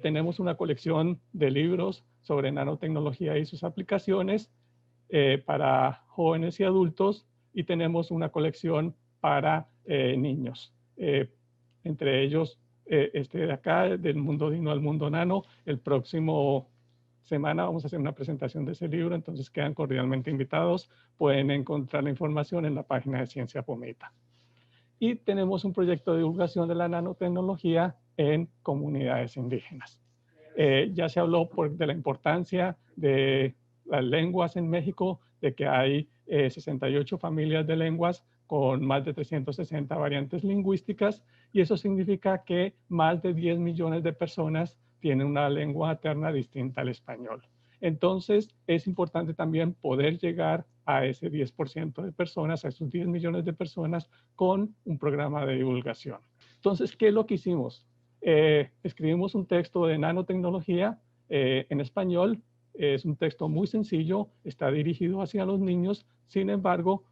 tenemos una colección de libros sobre nanotecnología y sus aplicaciones para jóvenes y adultos, y tenemos una colección para niños. Entre ellos, este de acá, del Mundo Dino al Mundo Nano. El próximo semana vamos a hacer una presentación de ese libro, entonces quedan cordialmente invitados. Pueden encontrar la información en la página de Ciencia Pumita. Y tenemos un proyecto de divulgación de la nanotecnología en comunidades indígenas. Ya se habló de la importancia de las lenguas en México, de que hay 68 familias de lenguas con más de 360 variantes lingüísticas, y eso significa que más de 10 millones de personas tienen una lengua materna distinta al español. Entonces, es importante también poder llegar a ese 10% de personas, a esos 10 millones de personas, con un programa de divulgación. Entonces, ¿qué es lo que hicimos? Escribimos un texto de nanotecnología en español. Es un texto muy sencillo, está dirigido hacia los niños. Sin embargo,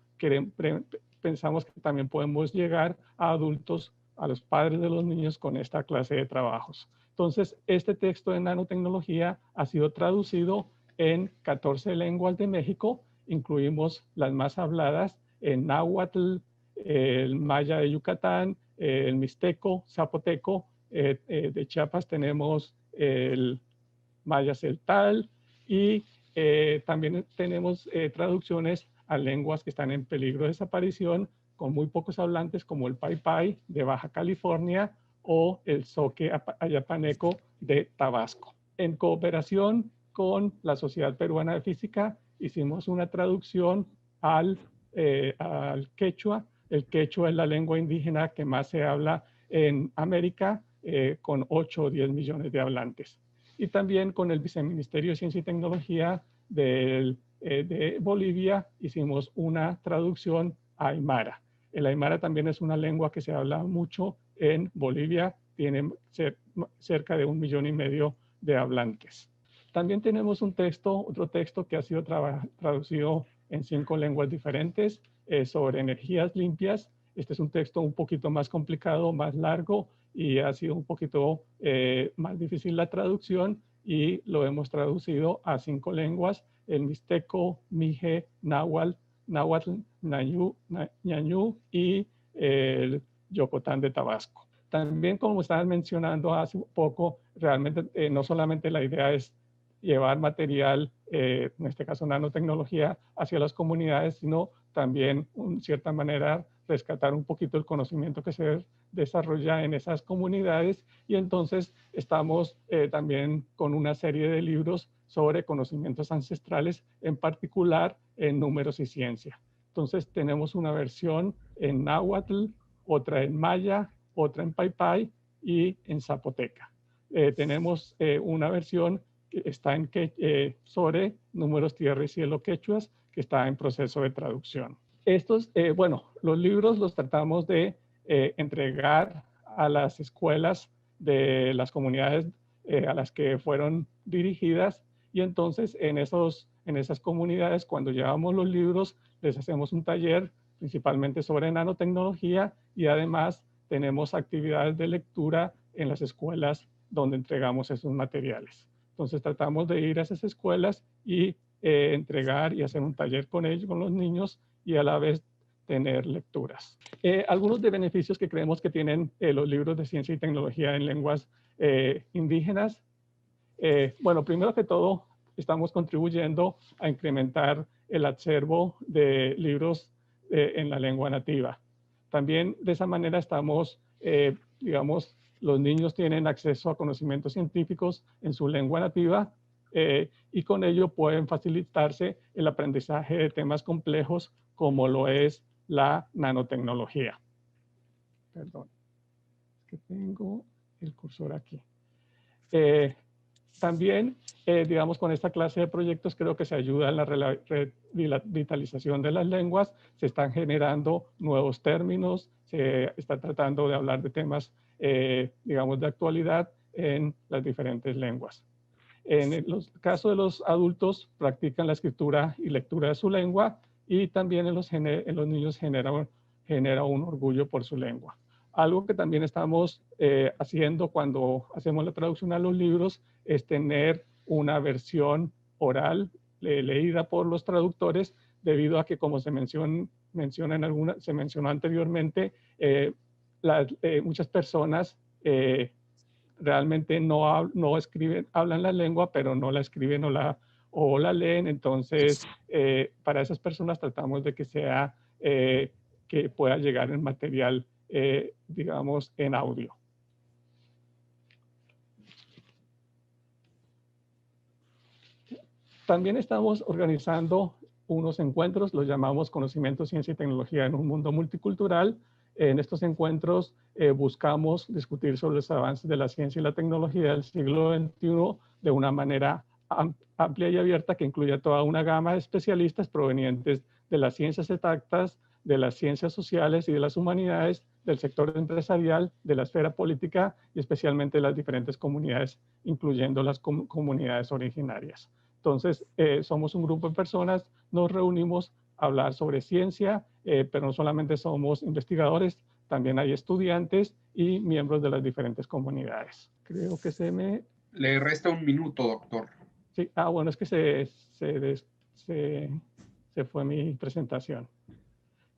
pensamos que también podemos llegar a adultos, a los padres de los niños con esta clase de trabajos. Entonces, este texto de nanotecnología ha sido traducido en 14 lenguas de México. Incluimos las más habladas en náhuatl, el maya de Yucatán, el mixteco, zapoteco. De Chiapas tenemos el maya celtal, y también tenemos traducciones a lenguas que están en peligro de desaparición con muy pocos hablantes, como el paypay de Baja California o el zoque ayapaneco de Tabasco. En cooperación con la Sociedad Peruana de Física hicimos una traducción al quechua. El quechua es la lengua indígena que más se habla en América, con 8 o 10 millones de hablantes. Y también con el Viceministerio de Ciencia y Tecnología de Bolivia hicimos una traducción a Aymara. El Aymara también es una lengua que se habla mucho en Bolivia, tiene cerca de 1,5 millones de hablantes. También tenemos otro texto que ha sido traducido en 5 lenguas diferentes sobre energías limpias. Este es un texto un poquito más complicado, más largo, y ha sido un poquito más difícil la traducción, y lo hemos traducido a 5 lenguas: el mixteco, mije, náhuatl, ñañú y el Yocotán de Tabasco. También, como estaban mencionando hace poco, realmente no solamente la idea es llevar material, en este caso nanotecnología, hacia las comunidades, sino también, en cierta manera, rescatar un poquito el conocimiento que se desarrolla en esas comunidades. Y entonces estamos también con una serie de libros sobre conocimientos ancestrales, en particular en números y ciencia. Entonces tenemos una versión en náhuatl, otra en maya, otra en paypay y en zapoteca. Tenemos una versión que está sobre números, tierra y cielo quechuas, que está en proceso de traducción. Estos, los libros los tratamos de entregar a las escuelas de las comunidades a las que fueron dirigidas, y entonces en esas comunidades, cuando llevamos los libros, les hacemos un taller principalmente sobre nanotecnología, y además tenemos actividades de lectura en las escuelas donde entregamos esos materiales. Entonces tratamos de ir a esas escuelas y entregar y hacer un taller con ellos, con los niños, y a la vez tener lecturas. Algunos de beneficios que creemos que tienen los libros de ciencia y tecnología en lenguas indígenas. Bueno, primero que todo, estamos contribuyendo a incrementar el acervo de libros en la lengua nativa. También de esa manera estamos, digamos, los niños tienen acceso a conocimientos científicos en su lengua nativa, y con ello pueden facilitarse el aprendizaje de temas complejos como lo es la nanotecnología. Perdón, es que tengo el cursor aquí. También, digamos, con esta clase de proyectos creo que se ayuda en la revitalización de las lenguas. Se están generando nuevos términos, se está tratando de hablar de temas, digamos, de actualidad en las diferentes lenguas. En el caso de los adultos, practican la escritura y lectura de su lengua, y también en los niños genera un orgullo por su lengua. Algo que también estamos haciendo cuando hacemos la traducción a los libros es tener una versión oral leída por los traductores, debido a que, como se mencionó anteriormente, muchas personas realmente no escriben, hablan la lengua, pero no la escriben o la leen. Entonces, para esas personas tratamos de que sea, que pueda llegar en material, digamos, en audio. También estamos organizando unos encuentros, los llamamos Conocimiento, Ciencia y Tecnología en un Mundo Multicultural. En estos encuentros buscamos discutir sobre los avances de la ciencia y la tecnología del siglo XXI de una manera amplia y abierta, que incluya toda una gama de especialistas provenientes de las ciencias exactas, de las ciencias sociales y de las humanidades, del sector empresarial, de la esfera política y especialmente de las diferentes comunidades, incluyendo las comunidades originarias. Entonces, somos un grupo de personas, nos reunimos a hablar sobre ciencia, pero no solamente somos investigadores, también hay estudiantes y miembros de las diferentes comunidades. Creo que Le resta un minuto, doctor. Sí, bueno, es que se fue mi presentación.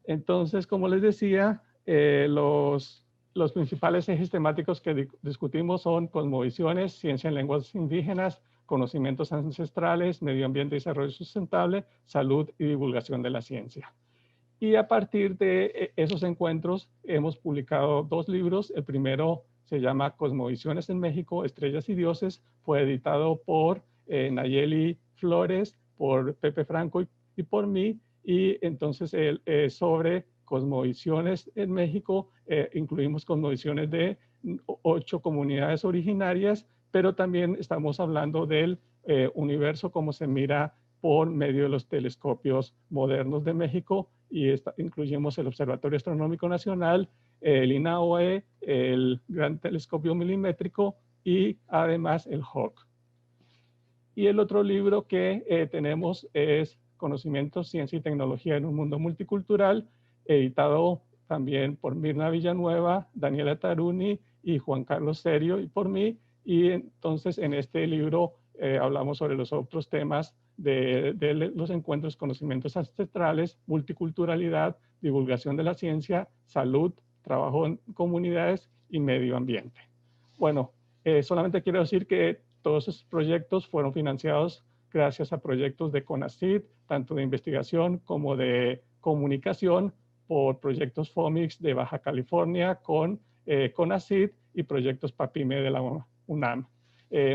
Entonces, como les decía, los principales ejes temáticos que discutimos son cosmovisiones, ciencia en lenguas indígenas, conocimientos ancestrales, medio ambiente y desarrollo sustentable, salud y divulgación de la ciencia. Y a partir de esos encuentros hemos publicado 2 libros. El primero se llama Cosmovisiones en México, Estrellas y Dioses. Fue editado por Nayeli Flores, por Pepe Franco y por mí. Y entonces sobre cosmovisiones en México, incluimos cosmovisiones de 8 comunidades originarias, pero también estamos hablando del universo como se mira por medio de los telescopios modernos de México, y incluimos el Observatorio Astronómico Nacional, el INAOE, el Gran Telescopio Milimétrico y además el HOC. Y el otro libro que tenemos es Conocimientos, Ciencia y Tecnología en un Mundo Multicultural, editado también por Mirna Villanueva, Daniela Taruni y Juan Carlos Serio y por mí. Y entonces en este libro hablamos sobre los otros temas de los encuentros, conocimientos ancestrales, multiculturalidad, divulgación de la ciencia, salud, trabajo en comunidades y medio ambiente. Bueno, solamente quiero decir que todos esos proyectos fueron financiados gracias a proyectos de CONACYT, tanto de investigación como de comunicación, por proyectos FOMIX de Baja California con CONACYT y proyectos PAPIME de la UNAM.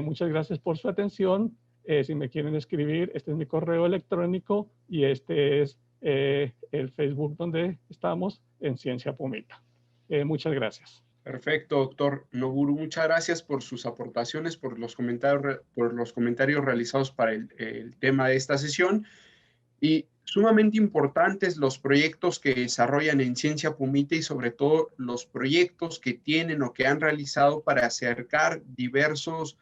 Muchas gracias por su atención. Si me quieren escribir, este es mi correo electrónico y este es el Facebook donde estamos, en Ciencia Pumita. Muchas gracias. Perfecto, doctor Noburu. Muchas gracias por sus aportaciones, por los comentarios realizados para el tema de esta sesión. Y sumamente importantes los proyectos que desarrollan en Ciencia Pumita y sobre todo los proyectos que tienen o que han realizado para acercar diversos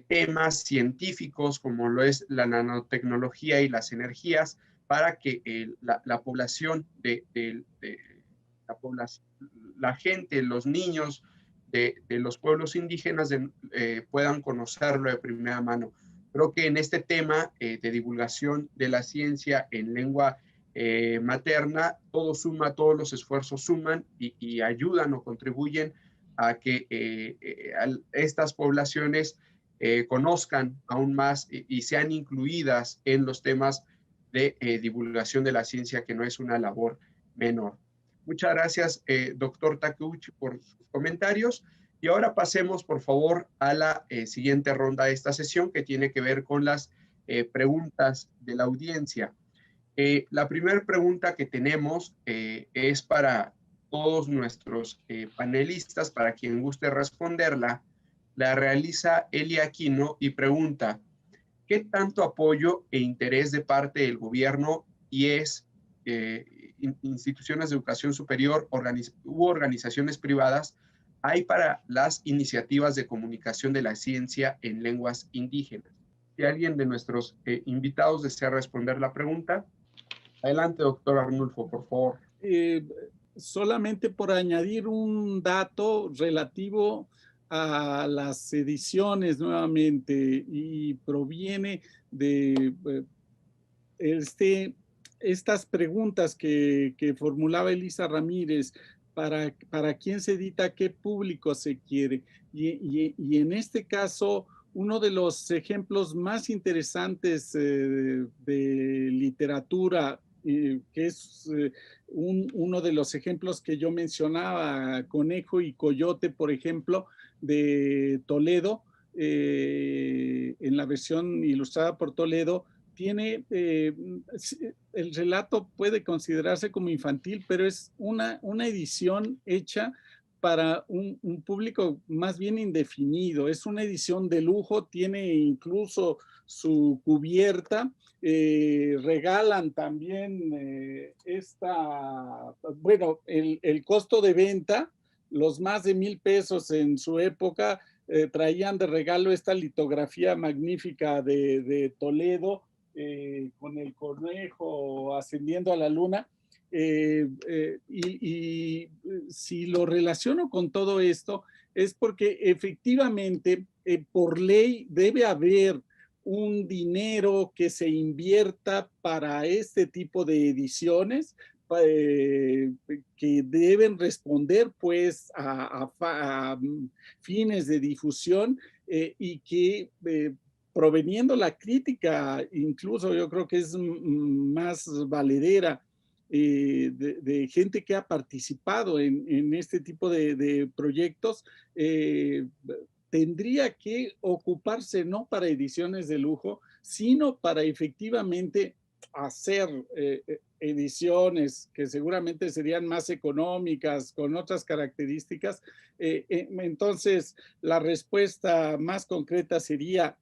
temas científicos como lo es la nanotecnología y las energías para que la población la gente, los niños de los pueblos indígenas puedan conocerlo de primera mano. Creo que en este tema de divulgación de la ciencia en lengua materna, todo suma, todos los esfuerzos suman y ayudan o contribuyen a que estas poblaciones conozcan aún más y sean incluidas en los temas de divulgación de la ciencia, que no es una labor menor. Muchas gracias, doctor Takeuchi, por sus comentarios. Y ahora pasemos, por favor, a la siguiente ronda de esta sesión, que tiene que ver con las preguntas de la audiencia. La primera pregunta que tenemos es para todos nuestros panelistas, para quien guste responderla. La realiza Elia Aquino y pregunta: ¿qué tanto apoyo e interés de parte del gobierno y instituciones de educación superior u organizaciones privadas hay para las iniciativas de comunicación de la ciencia en lenguas indígenas? Si alguien de nuestros invitados desea responder la pregunta, adelante, doctor Arnulfo, por favor. Solamente por añadir un dato relativo a las ediciones nuevamente, y proviene de estas preguntas que formulaba Elisa Ramírez: ¿para quién se edita? ¿Qué público se quiere? Y en este caso, uno de los ejemplos más interesantes de literatura, que es uno de los ejemplos que yo mencionaba, Conejo y Coyote, por ejemplo, de Toledo, en la versión ilustrada por Toledo, tiene, el relato puede considerarse como infantil, pero es una edición hecha para un público más bien indefinido. Es una edición de lujo, tiene incluso su cubierta. Regalan también bueno, el costo de venta, los más de 1,000 pesos en su época, traían de regalo esta litografía magnífica de Toledo, con el conejo ascendiendo a la luna. Y si lo relaciono con todo esto, es porque efectivamente por ley debe haber un dinero que se invierta para este tipo de ediciones, que deben responder pues a fines de difusión, y que proveniendo la crítica, incluso yo creo que es más valedera, de gente que ha participado en este tipo de proyectos, tendría que ocuparse no para ediciones de lujo, sino para efectivamente hacer ediciones que seguramente serían más económicas, con otras características. Entonces, la respuesta más concreta sería: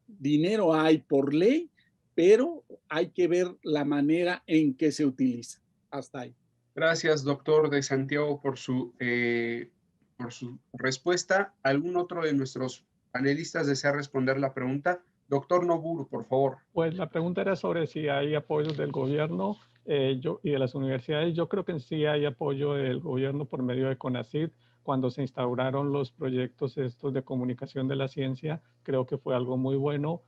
dinero hay por ley, pero hay que ver la manera en que se utiliza. Hasta ahí. Gracias, doctor de Santiago, por su respuesta. ¿Algún otro de nuestros panelistas desea responder la pregunta? Doctor Noburu, por favor. Pues la pregunta era sobre si hay apoyos del gobierno y de las universidades. Yo creo que sí hay apoyo del gobierno por medio de CONACYT. Cuando se instauraron los proyectos estos de comunicación de la ciencia, creo que fue algo muy bueno.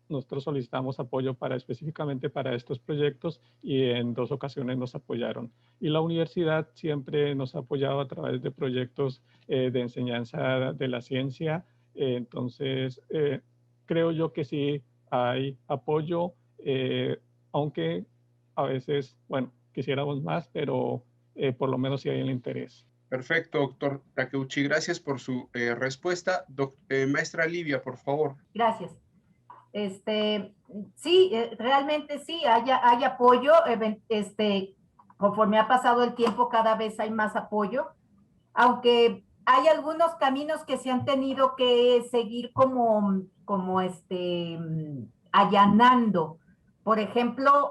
nosotros solicitamos apoyo específicamente para estos proyectos y en 2 ocasiones nos apoyaron. Y la universidad siempre nos ha apoyado a través de proyectos de enseñanza de la ciencia. Entonces, creo yo que sí hay apoyo, aunque a veces, bueno, quisiéramos más, pero por lo menos sí hay el interés. Perfecto, doctor Takeuchi. Gracias por su respuesta. Maestra Livia, por favor. Gracias. Sí, realmente sí, hay apoyo. Conforme ha pasado el tiempo, cada vez hay más apoyo, aunque hay algunos caminos que se han tenido que seguir como allanando. Por ejemplo,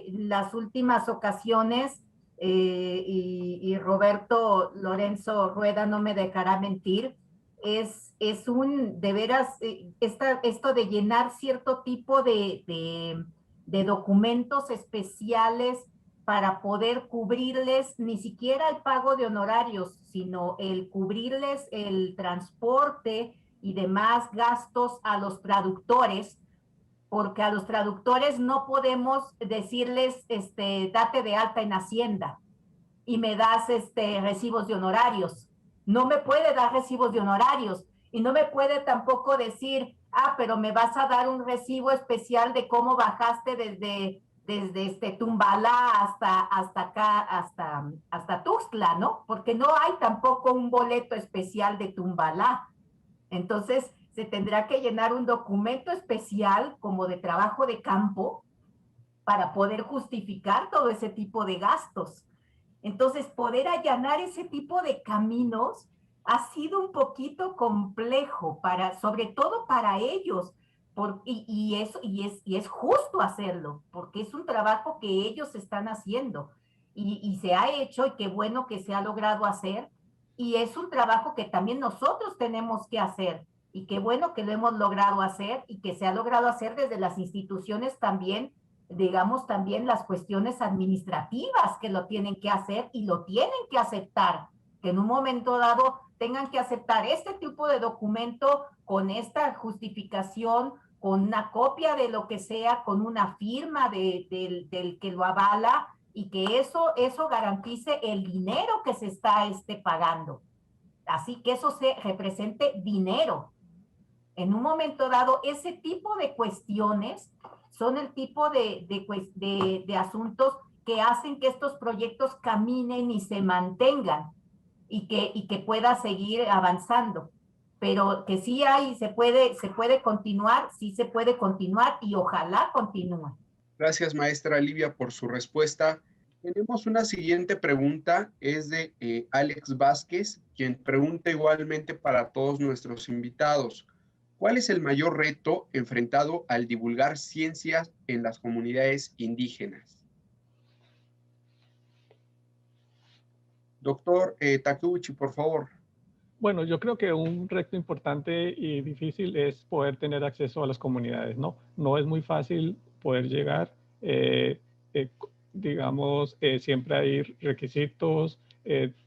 las últimas ocasiones, y Roberto Lorenzo Rueda no me dejará mentir, es de veras, esto de llenar cierto tipo de documentos especiales para poder cubrirles ni siquiera el pago de honorarios, sino el cubrirles el transporte y demás gastos a los traductores, porque a los traductores no podemos decirles, date de alta en Hacienda y me das recibos de honorarios. No me puede dar recibos de honorarios y no me puede tampoco decir, pero me vas a dar un recibo especial de cómo bajaste desde Tumbalá hasta acá, hasta Tuxtla, ¿no? Porque no hay tampoco un boleto especial de Tumbalá. Entonces, se tendrá que llenar un documento especial como de trabajo de campo para poder justificar todo ese tipo de gastos. Entonces, poder allanar ese tipo de caminos ha sido un poquito complejo, sobre todo para ellos, y es justo hacerlo, porque es un trabajo que ellos están haciendo, y se ha hecho, y qué bueno que se ha logrado hacer, y es un trabajo que también nosotros tenemos que hacer, y qué bueno que lo hemos logrado hacer, y que se ha logrado hacer desde las instituciones también, digamos, también las cuestiones administrativas que lo tienen que hacer y lo tienen que aceptar, que en un momento dado tengan que aceptar este tipo de documento con esta justificación, con una copia de lo que sea, con una firma del que lo avala, y que eso garantice el dinero que se está pagando. Así que eso se represente dinero. En un momento dado, ese tipo de cuestiones son el tipo de asuntos que hacen que estos proyectos caminen y se mantengan, y que pueda seguir avanzando. Pero que sí se puede continuar, sí se puede continuar, y ojalá continúe. Gracias, maestra Livia, por su respuesta. Tenemos una siguiente pregunta, es de Alex Vázquez, quien pregunta igualmente para todos nuestros invitados. ¿Cuál es el mayor reto enfrentado al divulgar ciencias en las comunidades indígenas? Doctor Takeuchi, por favor. Bueno, yo creo que un reto importante y difícil es poder tener acceso a las comunidades, ¿no? No es muy fácil poder llegar, digamos, siempre hay requisitos,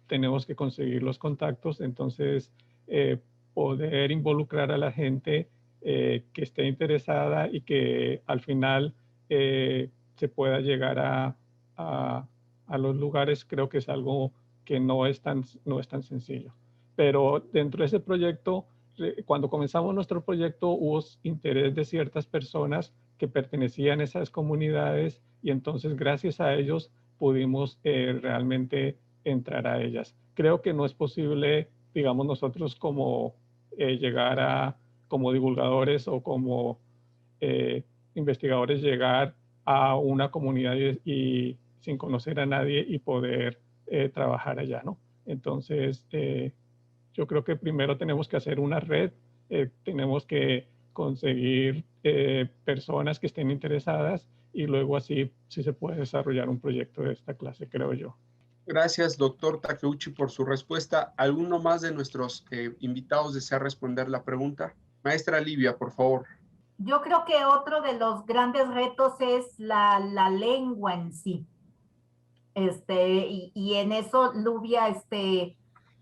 tenemos que conseguir los contactos, entonces poder involucrar a la gente que esté interesada y que al final se pueda llegar a los lugares, creo que es algo que no es tan sencillo. Pero dentro de ese proyecto, cuando comenzamos nuestro proyecto, hubo interés de ciertas personas que pertenecían a esas comunidades, y entonces gracias a ellos pudimos realmente entrar a ellas. Creo que no es posible, digamos, nosotros como llegar como divulgadores o como investigadores, llegar a una comunidad y sin conocer a nadie y poder trabajar allá, ¿no? Entonces, yo creo que primero tenemos que hacer una red, tenemos que conseguir personas que estén interesadas, y luego así sí se puede desarrollar un proyecto de esta clase, creo yo. Gracias, doctor Takeuchi, por su respuesta. ¿Alguno más de nuestros invitados desea responder la pregunta? Maestra Livia, por favor. Yo creo que otro de los grandes retos es la lengua en sí. Y en eso Livia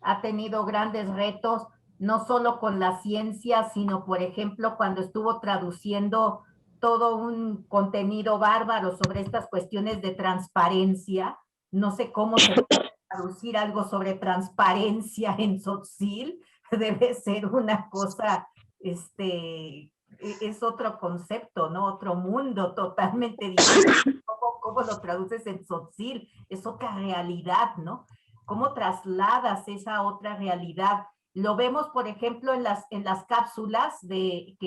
ha tenido grandes retos, no solo con la ciencia, sino, por ejemplo, cuando estuvo traduciendo todo un contenido bárbaro sobre estas cuestiones de transparencia. No sé cómo se puede traducir algo sobre transparencia en Tzotzil. Debe ser una cosa, es otro concepto, ¿no? Otro mundo totalmente diferente. ¿Cómo lo traduces en Tzotzil? Es otra realidad, ¿no? ¿Cómo trasladas esa otra realidad? Lo vemos, por ejemplo, en las cápsulas de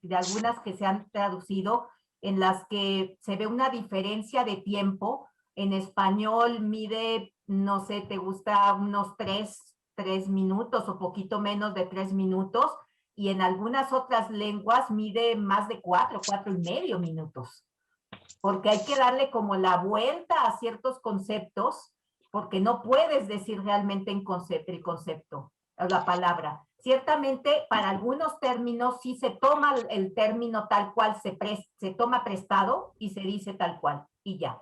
algunas que se han traducido, en las que se ve una diferencia de tiempo. En español mide, no sé, te gusta unos 3 minutos o poquito menos de 3 minutos, y en algunas otras lenguas mide más de 4 y medio minutos, porque hay que darle como la vuelta a ciertos conceptos, porque no puedes decir realmente el concepto, la palabra. Ciertamente, para algunos términos sí se toma el término tal cual, se toma prestado y se dice tal cual, y ya.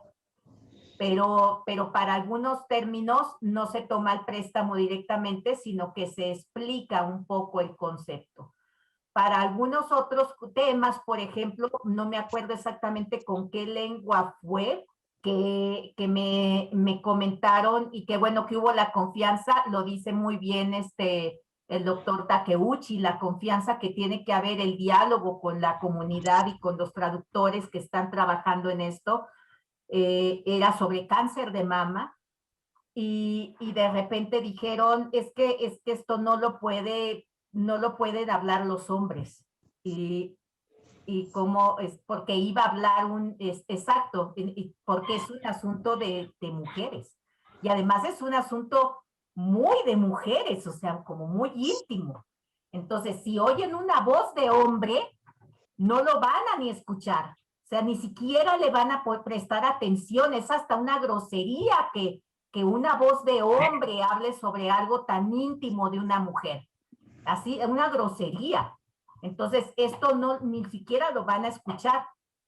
Pero para algunos términos no se toma el préstamo directamente, sino que se explica un poco el concepto. Para algunos otros temas, por ejemplo, no me acuerdo exactamente con qué lengua fue, que me comentaron, y que bueno, que hubo la confianza, lo dice muy bien el doctor Takeuchi, la confianza que tiene que haber, el diálogo con la comunidad y con los traductores que están trabajando en esto. Era sobre cáncer de mama, y de repente dijeron, es que esto no lo pueden hablar los hombres. Y cómo es, porque iba a hablar exacto, porque es un asunto de mujeres. Y además es un asunto muy de mujeres, o sea, como muy íntimo. Entonces, si oyen una voz de hombre, no lo van a ni escuchar. O sea, ni siquiera le van a prestar atención. Es hasta una grosería que una voz de hombre hable sobre algo tan íntimo de una mujer. Así, es una grosería. Entonces, esto ni siquiera lo van a escuchar.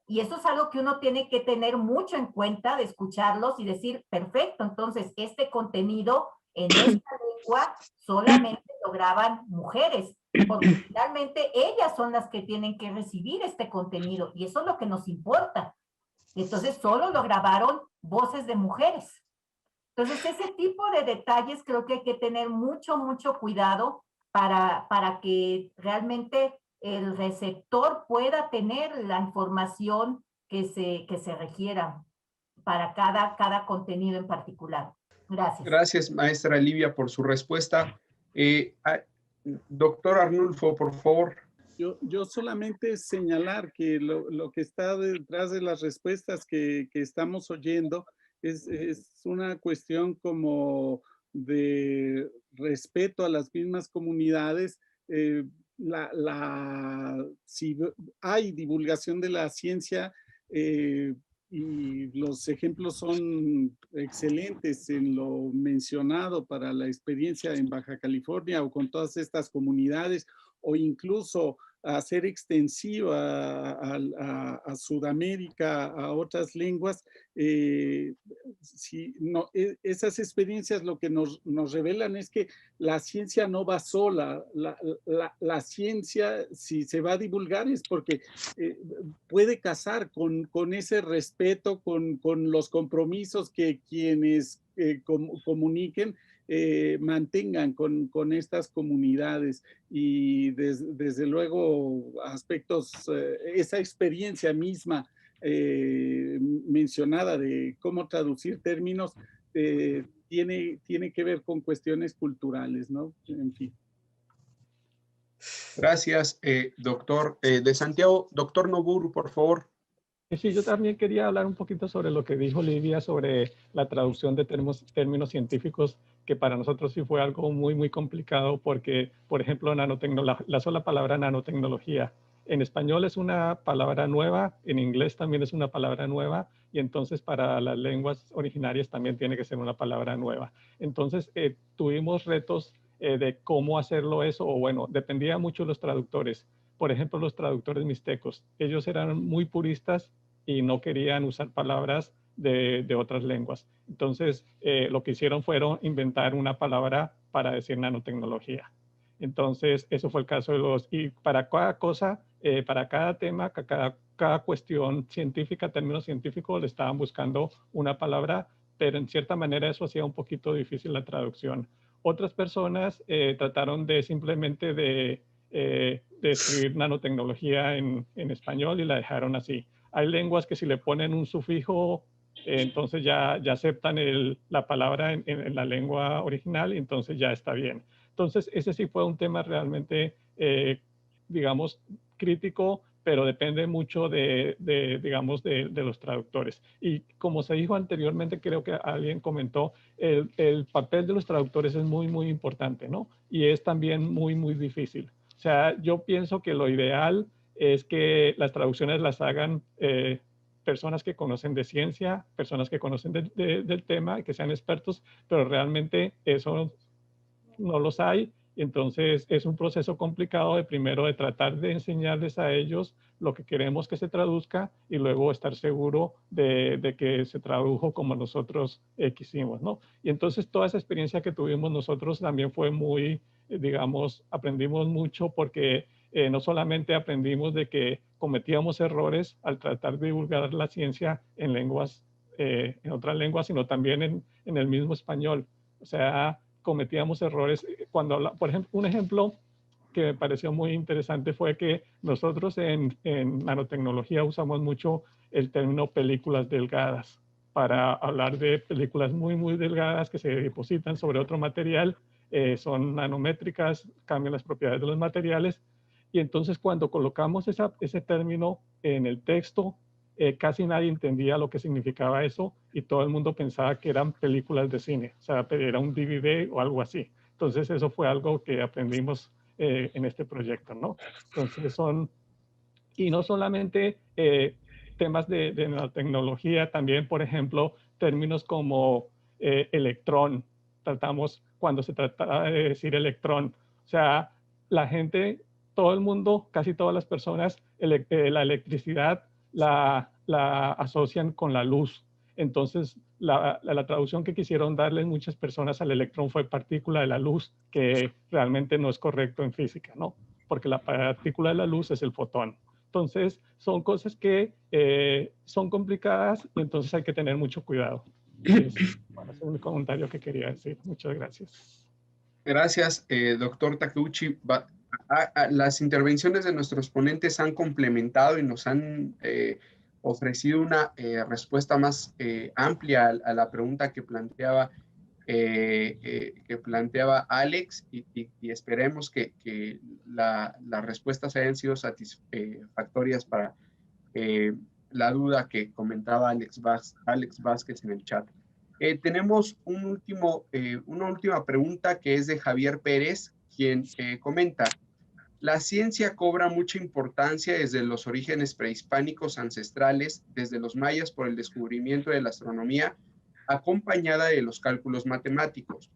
Y eso es algo que uno tiene que tener mucho en cuenta, de escucharlos y decir, perfecto, entonces este contenido en esta lengua solamente lo graban mujeres, porque finalmente ellas son las que tienen que recibir este contenido, y eso es lo que nos importa. Entonces, solo lo grabaron voces de mujeres. Entonces, ese tipo de detalles creo que hay que tener mucho, mucho cuidado para que realmente el receptor pueda tener la información que se requiera para cada contenido en particular. Gracias. Gracias, maestra Livia, por su respuesta. Doctor Arnulfo, por favor. Yo solamente señalar que lo que está detrás de las respuestas que estamos oyendo es una cuestión como de respeto a las mismas comunidades. Si hay divulgación de la ciencia, y los ejemplos son excelentes en lo mencionado para la experiencia en Baja California o con todas estas comunidades, o incluso hacer extensiva a Sudamérica, a otras lenguas. Esas experiencias lo que nos revelan es que la ciencia no va sola. La ciencia, si se va a divulgar, es porque puede casar con ese respeto, con los compromisos que quienes comuniquen mantengan con estas comunidades, y desde luego aspectos, esa experiencia misma mencionada de cómo traducir términos, tiene que ver con cuestiones culturales, ¿no? En fin. Gracias, doctor. De Santiago, doctor Nobour, por favor. Sí, yo también quería hablar un poquito sobre lo que dijo Livia sobre la traducción de términos científicos, que para nosotros sí fue algo muy, muy complicado porque, por ejemplo, la sola palabra nanotecnología, en español es una palabra nueva, en inglés también es una palabra nueva, y entonces para las lenguas originarias también tiene que ser una palabra nueva. Entonces, tuvimos retos de cómo hacerlo eso, o bueno, dependía mucho de los traductores. Por ejemplo, los traductores mixtecos, ellos eran muy puristas y no querían usar palabras de otras lenguas. Entonces, lo que hicieron fueron inventar una palabra para decir nanotecnología. Entonces, eso fue el caso de y para cada cosa para cada tema, cada cuestión científica, término científico, le estaban buscando una palabra, pero en cierta manera eso hacía un poquito difícil la traducción. Otras personas trataron de simplemente de escribir nanotecnología en español y la dejaron así. Hay lenguas que si le ponen un sufijo, entonces ya aceptan la palabra en la lengua original y entonces ya está bien. Entonces ese sí fue un tema realmente, digamos, crítico, pero depende mucho digamos, de los traductores. Y como se dijo anteriormente, creo que alguien comentó, el papel de los traductores es muy, muy importante, ¿no? Y es también muy, muy difícil. O sea, yo pienso que lo ideal es que las traducciones las hagan personas que conocen de ciencia, personas que conocen del tema, que sean expertos, pero realmente eso no los hay. Entonces es un proceso complicado de primero de tratar de enseñarles a ellos lo que queremos que se traduzca y luego estar seguro de que se tradujo como nosotros quisimos, ¿no? Y entonces toda esa experiencia que tuvimos nosotros también fue muy, digamos, aprendimos mucho porque no solamente aprendimos de que cometíamos errores al tratar de divulgar la ciencia en lenguas, en otras lenguas, sino también en el mismo español. O sea, cometíamos errores. Por ejemplo, un ejemplo que me pareció muy interesante fue que nosotros en nanotecnología usamos mucho el término películas delgadas para hablar de películas muy, muy delgadas que se depositan sobre otro material, son nanométricas, cambian las propiedades de los materiales. Y entonces cuando colocamos ese término en el texto, casi nadie entendía lo que significaba eso y todo el mundo pensaba que eran películas de cine, o sea, era un DVD o algo así. Entonces eso fue algo que aprendimos en este proyecto, ¿no? Entonces y no solamente temas de nanotecnología, también, por ejemplo, términos como electrón, tratamos cuando se trataba de decir electrón, o sea, la gente, todo el mundo, casi todas las personas, la electricidad la asocian con la luz. Entonces, la traducción que quisieron darle muchas personas al electrón fue partícula de la luz, que realmente no es correcto en física, ¿no? Porque la partícula de la luz es el fotón. Entonces, son cosas que son complicadas y entonces hay que tener mucho cuidado. Bueno, ese es mi comentario que quería decir. Muchas gracias. Gracias, doctor Takeuchi. Las intervenciones de nuestros ponentes han complementado y nos han ofrecido una respuesta más amplia a la pregunta que planteaba Alex y esperemos que las respuestas hayan sido satisfactorias para la duda que comentaba Alex Vázquez en el chat. Tenemos una última pregunta que es de Javier Pérez, quien comenta: la ciencia cobra mucha importancia desde los orígenes prehispánicos ancestrales, desde los mayas por el descubrimiento de la astronomía, acompañada de los cálculos matemáticos.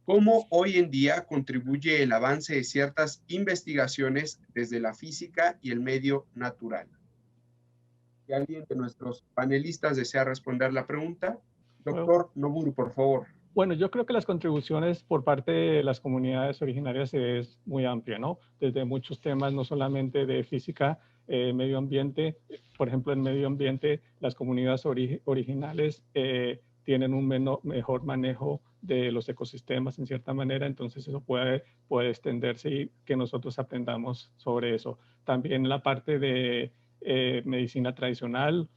¿Cómo hoy en día contribuye el avance de ciertas investigaciones desde la física y el medio natural? Si alguien de nuestros panelistas desea responder la pregunta, doctor Noburu, por favor. Bueno, yo creo que las contribuciones por parte de las comunidades originarias es muy amplia, ¿no? Desde muchos temas, no solamente de física, medio ambiente. Por ejemplo, en medio ambiente, las comunidades originales tienen un mejor manejo de los ecosistemas en cierta manera, entonces eso puede extenderse y que nosotros aprendamos sobre eso. También la parte de medicina tradicional,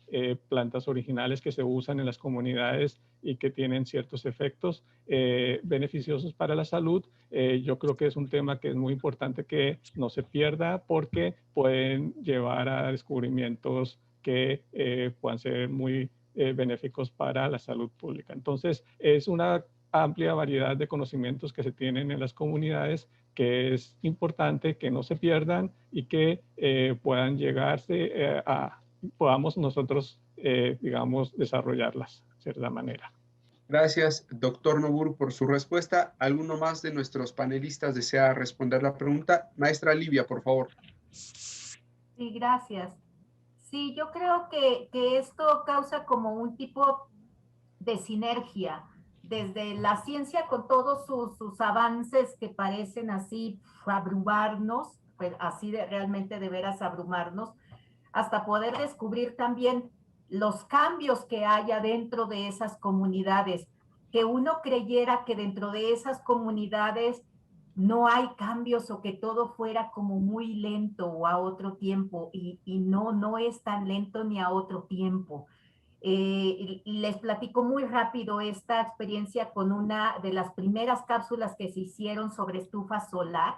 plantas originales que se usan en las comunidades y que tienen ciertos efectos beneficiosos para la salud. Yo creo que es un tema que es muy importante que no se pierda porque pueden llevar a descubrimientos que puedan ser muy benéficos para la salud pública. Entonces, es una amplia variedad de conocimientos que se tienen en las comunidades que es importante que no se pierdan y que puedan llegarse podamos nosotros, digamos, desarrollarlas de cierta manera. Gracias, doctor Noburu, por su respuesta. ¿Alguno más de nuestros panelistas desea responder la pregunta? Maestra Livia, por favor. Sí, gracias. Sí, yo creo que esto causa como un tipo de sinergia desde la ciencia con todos sus avances que parecen así abrumarnos, pues, así de realmente de veras abrumarnos, hasta poder descubrir también los cambios que haya dentro de esas comunidades, que uno creyera que dentro de esas comunidades no hay cambios o que todo fuera como muy lento o a otro tiempo, y no es tan lento ni a otro tiempo. Les platico muy rápido esta experiencia con una de las primeras cápsulas que se hicieron sobre estufa solar.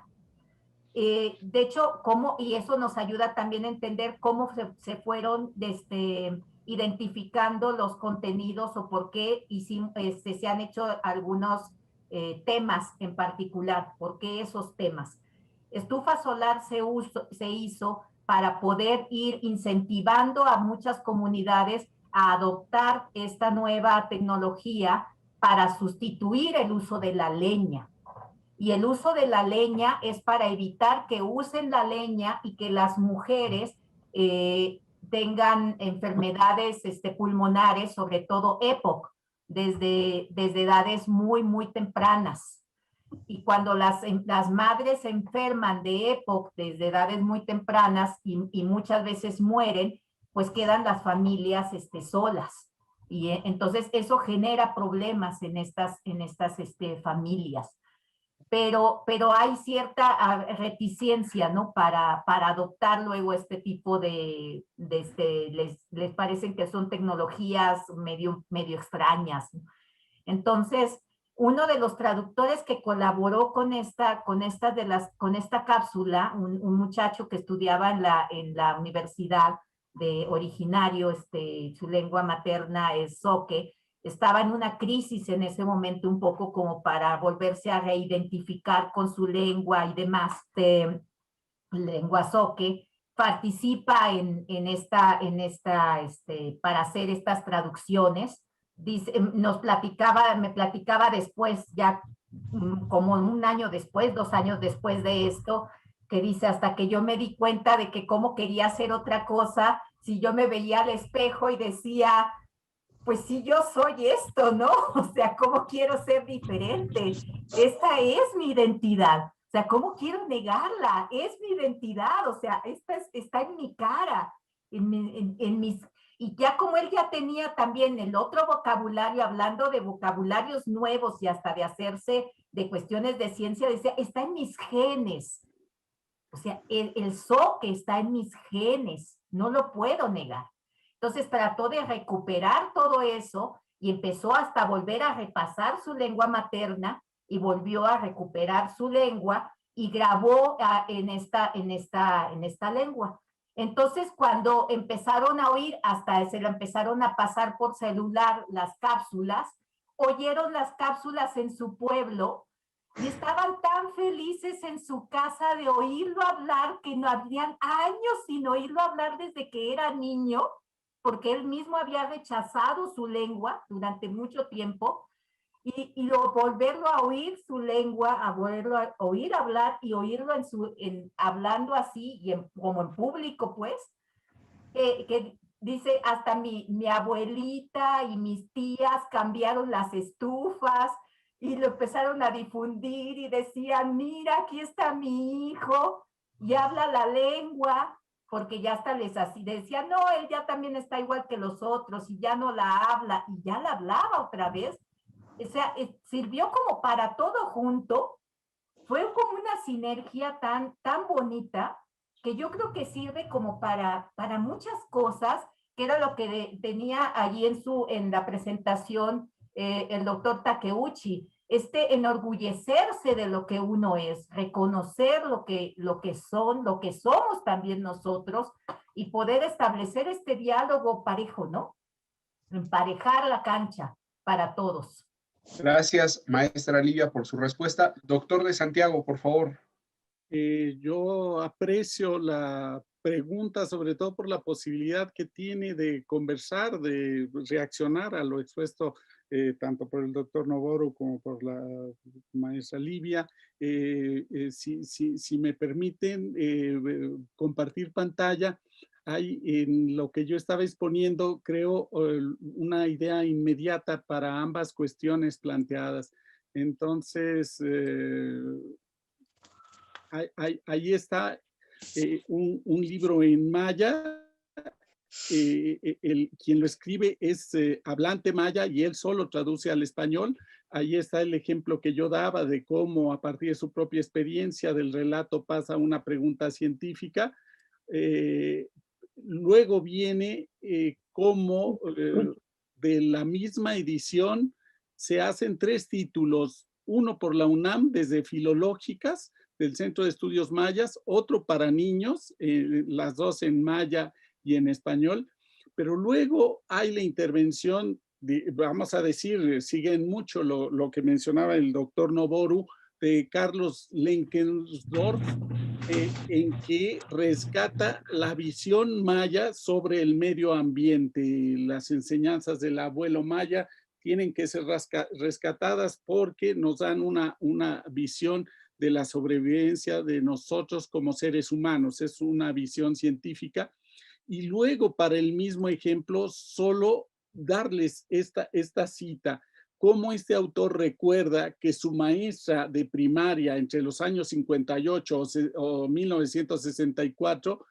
De hecho, y eso nos ayuda también a entender cómo se fueron identificando los contenidos o por qué se han hecho algunos temas en particular, por qué esos temas. Estufa solar se hizo para poder ir incentivando a muchas comunidades a adoptar esta nueva tecnología para sustituir el uso de la leña. Y el uso de la leña es para evitar que usen la leña y que las mujeres tengan enfermedades pulmonares, sobre todo EPOC, desde edades muy, muy tempranas. Y cuando las madres se enferman de EPOC desde edades muy tempranas y muchas veces mueren, pues quedan las familias solas. Y entonces eso genera problemas en estas familias. Pero hay cierta reticencia, ¿no? Para adoptar luego este tipo les parecen que son tecnologías medio extrañas, ¿no? Entonces, uno de los traductores que colaboró con esta cápsula, un muchacho que estudiaba en la universidad originario, su lengua materna es zoque, estaba en una crisis en ese momento un poco como para volverse a reidentificar con su lengua y demás, lengua zoque, participa para hacer estas traducciones. Me platicaba después, ya como un año después, 2 años después de esto, que dice, hasta que yo me di cuenta de que cómo quería hacer otra cosa, si yo me veía al espejo y decía, pues sí, yo soy esto, ¿no? O sea, ¿cómo quiero ser diferente? Esta es mi identidad. O sea, ¿cómo quiero negarla? Es mi identidad, o sea, está en mi cara, y ya como él ya tenía también el otro vocabulario, hablando de vocabularios nuevos y hasta de hacerse de cuestiones de ciencia, decía, está en mis genes. O sea, el zoque está en mis genes, no lo puedo negar. Entonces trató de recuperar todo eso y empezó hasta volver a repasar su lengua materna y volvió a recuperar su lengua y grabó en esta lengua. Entonces, cuando empezaron a oír, hasta se lo empezaron a pasar por celular las cápsulas, oyeron las cápsulas en su pueblo y estaban tan felices en su casa de oírlo hablar que no habían años sin oírlo hablar desde que era niño, porque él mismo había rechazado su lengua durante mucho tiempo, y volverlo a oír su lengua, a volverlo a oír hablar y oírlo hablando así, como en público, pues, que dice, hasta mi abuelita y mis tías cambiaron las estufas y lo empezaron a difundir y decían, mira, aquí está mi hijo y habla la lengua, porque ya hasta les así decían, no, él ya también está igual que los otros y ya no la habla, y ya la hablaba otra vez. O sea, sirvió como para todo junto, fue como una sinergia tan bonita, que yo creo que sirve como para muchas cosas, que era lo que tenía allí en la presentación el doctor Takeuchi, enorgullecerse de lo que uno es, reconocer lo que somos también nosotros, y poder establecer este diálogo parejo, ¿no? Emparejar la cancha para todos. Gracias, maestra Livia, por su respuesta. Doctor de Santiago, por favor. Yo aprecio la pregunta, sobre todo por la posibilidad que tiene de conversar, de reaccionar a lo expuesto tanto por el doctor Noboru como por la maestra Livia. Si me permiten compartir pantalla, hay en lo que yo estaba exponiendo, creo, una idea inmediata para ambas cuestiones planteadas. Entonces, ahí está un libro en maya. Quien lo escribe es hablante maya y él solo traduce al español. Ahí está el ejemplo que yo daba de cómo a partir de su propia experiencia del relato pasa a una pregunta científica. Luego viene cómo de la misma edición se hacen 3 títulos, uno por la UNAM desde Filológicas del Centro de Estudios Mayas, otro para niños, las dos en maya y en español, pero luego hay la intervención, vamos a decir, siguen mucho lo que mencionaba el doctor Noboru, de Carlos Lenkensdorf, en que rescata la visión maya sobre el medio ambiente. Las enseñanzas del abuelo maya tienen que ser rescatadas porque nos dan una visión de la sobrevivencia de nosotros como seres humanos. Es una visión científica. Y luego, para el mismo ejemplo, solo darles esta cita, cómo este autor recuerda que su maestra de primaria entre los años 58 o 1964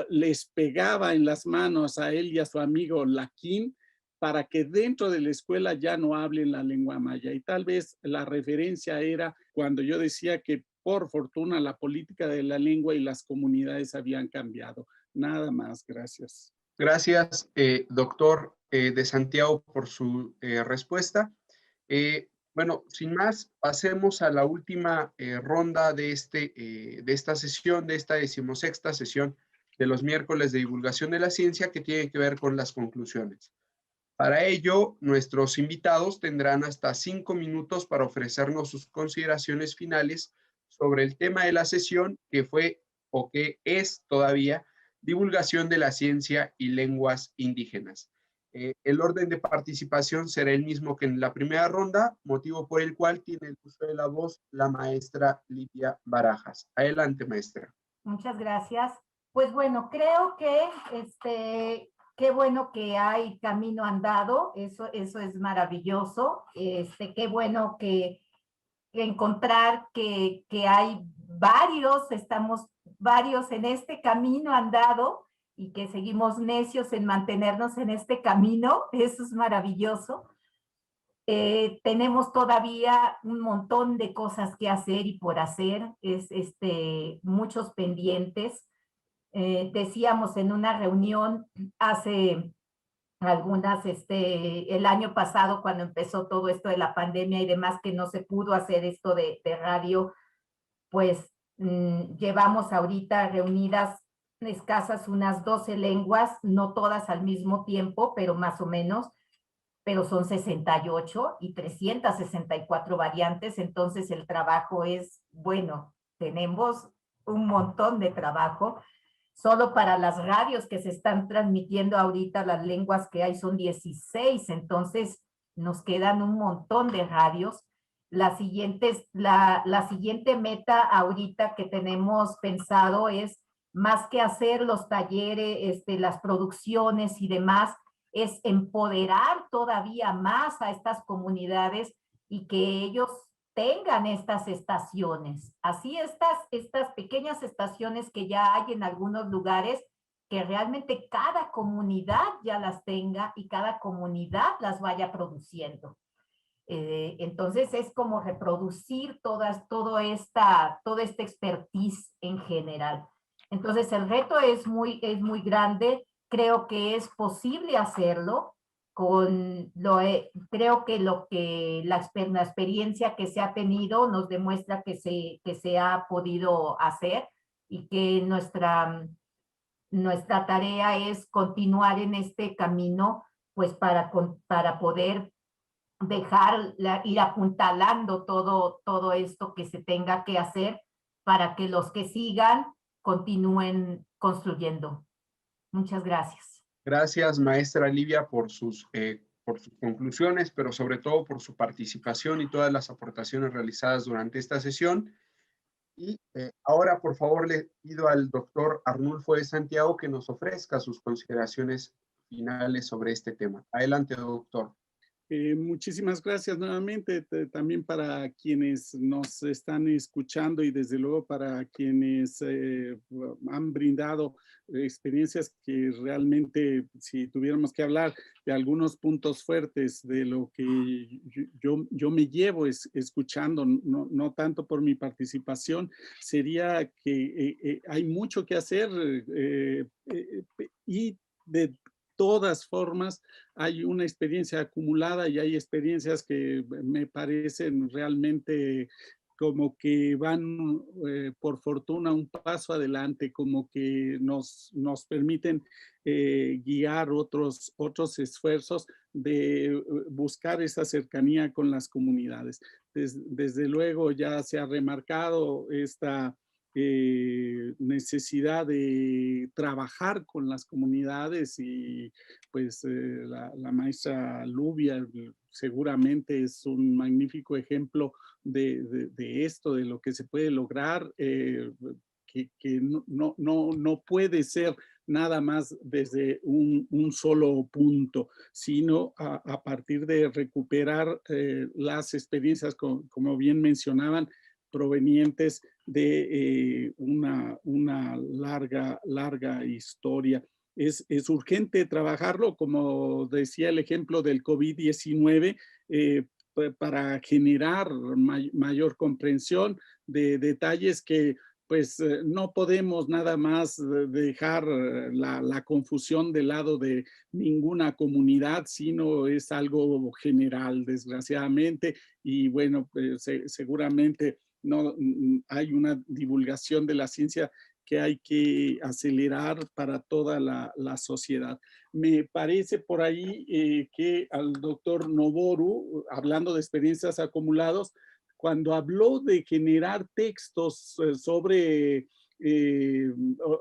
les pegaba en las manos a él y a su amigo Laquín para que dentro de la escuela ya no hablen la lengua maya. Y tal vez la referencia era cuando yo decía que por fortuna la política de la lengua y las comunidades habían cambiado. Nada más, gracias. Gracias, doctor de Santiago, por su respuesta. Bueno, sin más, pasemos a la última ronda de esta sesión, de esta 16ª sesión de los miércoles de divulgación de la ciencia, que tiene que ver con las conclusiones. Para ello, nuestros invitados tendrán hasta 5 minutos para ofrecernos sus consideraciones finales sobre el tema de la sesión, que fue o que es todavía divulgación de la ciencia y lenguas indígenas. El orden de participación será el mismo que en la primera ronda, motivo por el cual tiene el uso de la voz la maestra Livia Barajas. Adelante, maestra. Muchas gracias. Pues bueno, creo que qué bueno que hay camino andado, eso es maravilloso. Qué bueno que encontrar que hay estamos varios en este camino andado y que seguimos necios en mantenernos en este camino, eso es maravilloso. Tenemos todavía un montón de cosas que hacer y por hacer, muchos pendientes. Decíamos en una reunión hace el año pasado, cuando empezó todo esto de la pandemia y demás, que no se pudo hacer esto de radio, pues llevamos ahorita reunidas escasas unas 12 lenguas, no todas al mismo tiempo, pero más o menos, pero son 68 y 364 variantes, entonces el trabajo es, bueno, tenemos un montón de trabajo. Solo para las radios que se están transmitiendo ahorita, las lenguas que hay son 16, entonces nos quedan un montón de radios. La siguiente meta ahorita que tenemos pensado es, más que hacer los talleres, las producciones y demás, es empoderar todavía más a estas comunidades y que ellos tengan estas estaciones. Así estas pequeñas estaciones que ya hay en algunos lugares, que realmente cada comunidad ya las tenga y cada comunidad las vaya produciendo. Entonces es como reproducir toda esta expertise en general. Entonces el reto es muy grande. Creo que es posible hacerlo. Creo que la experiencia que se ha tenido nos demuestra que se ha podido hacer y que nuestra tarea es continuar en este camino, pues para poder ir apuntalando todo esto que se tenga que hacer para que los que sigan continúen construyendo. Muchas gracias. Gracias, maestra Livia, por sus conclusiones, pero sobre todo por su participación y todas las aportaciones realizadas durante esta sesión. Y ahora, por favor, le pido al doctor Arnulfo de Santiago que nos ofrezca sus consideraciones finales sobre este tema. Adelante, doctor. Muchísimas gracias nuevamente también para quienes nos están escuchando y desde luego para quienes han brindado experiencias que realmente, si tuviéramos que hablar de algunos puntos fuertes de lo que yo me llevo escuchando, no tanto por mi participación, sería que hay mucho que hacer y de todas formas hay una experiencia acumulada y hay experiencias que me parecen realmente como que van por fortuna un paso adelante, como que nos permiten guiar otros esfuerzos de buscar esa cercanía con las comunidades. Desde luego ya se ha remarcado esta necesidad de trabajar con las comunidades y pues la maestra Lubia seguramente es un magnífico ejemplo de esto, de lo que se puede lograr, que no puede ser nada más desde un solo punto, sino a partir de recuperar las experiencias, como bien mencionaban, provenientes de una larga historia. Es urgente trabajarlo, como decía el ejemplo del COVID-19, para generar mayor comprensión de detalles que pues no podemos nada más dejar la confusión del lado de ninguna comunidad, sino es algo general, desgraciadamente, y bueno, pues, seguramente no hay una divulgación de la ciencia que hay que acelerar para toda la sociedad. Me parece por ahí que al doctor Noboru, hablando de experiencias acumuladas, cuando habló de generar textos sobre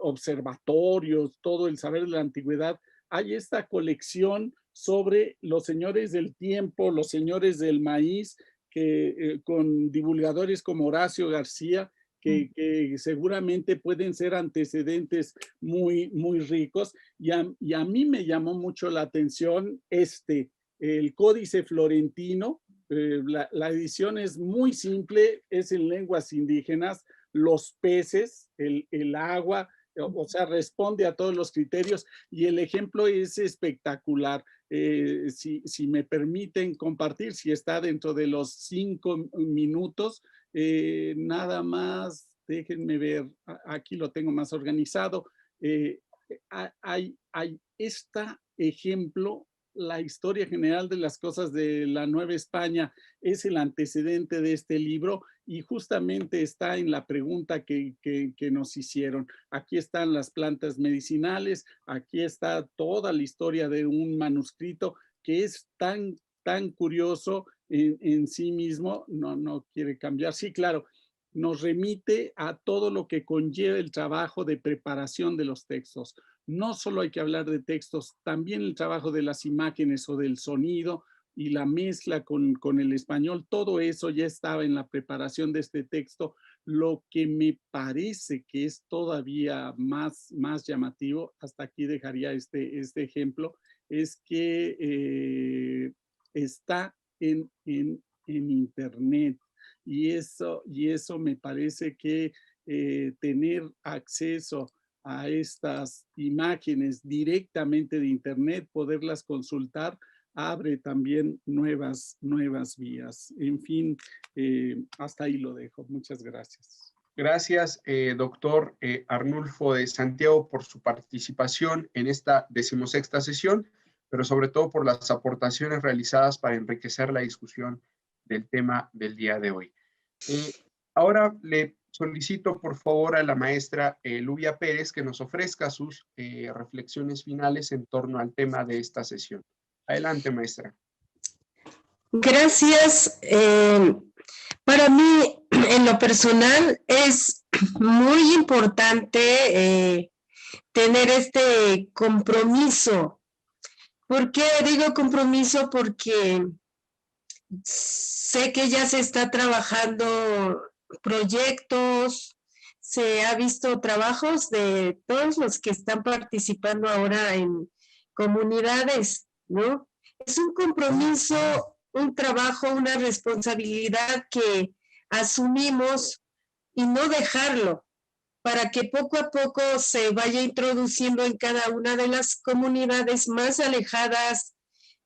observatorios, todo el saber de la antigüedad, hay esta colección sobre los señores del tiempo, los señores del maíz, que con divulgadores como Horacio García, que seguramente pueden ser antecedentes muy ricos. Y a mí me llamó mucho la atención el Códice Florentino. La edición es muy simple, es en lenguas indígenas, los peces, el agua, o sea, responde a todos los criterios y el ejemplo es espectacular. Si me permiten compartir, si está dentro de los 5 minutos, nada más, déjenme ver, aquí lo tengo más organizado. Hay este ejemplo. La historia general de las cosas de la Nueva España es el antecedente de este libro y justamente está en la pregunta que nos hicieron. Aquí están las plantas medicinales, aquí está toda la historia de un manuscrito que es tan curioso en sí mismo. No quiere cambiar. Sí, claro, nos remite a todo lo que conlleva el trabajo de preparación de los textos. No solo hay que hablar de textos, también el trabajo de las imágenes o del sonido y la mezcla con el español, todo eso ya estaba en la preparación de este texto. Lo que me parece que es todavía más llamativo, hasta aquí dejaría este ejemplo, es que está en internet y eso me parece que tener acceso a estas imágenes directamente de internet, poderlas consultar, abre también nuevas vías. En fin, hasta ahí lo dejo. Muchas gracias. Gracias, doctor Arnulfo de Santiago, por su participación en esta 16ª sesión, pero sobre todo por las aportaciones realizadas para enriquecer la discusión del tema del día de hoy. Ahora le solicito por favor a la maestra Lubia Pérez que nos ofrezca sus reflexiones finales en torno al tema de esta sesión. Adelante, maestra. Gracias. Para mí, en lo personal, es muy importante tener este compromiso. ¿Por qué digo compromiso? Porque sé que ya se está trabajando proyectos, se ha visto trabajos de todos los que están participando ahora en comunidades, ¿no? es un compromiso, un trabajo, una responsabilidad que asumimos y no dejarlo, para que poco a poco se vaya introduciendo en cada una de las comunidades más alejadas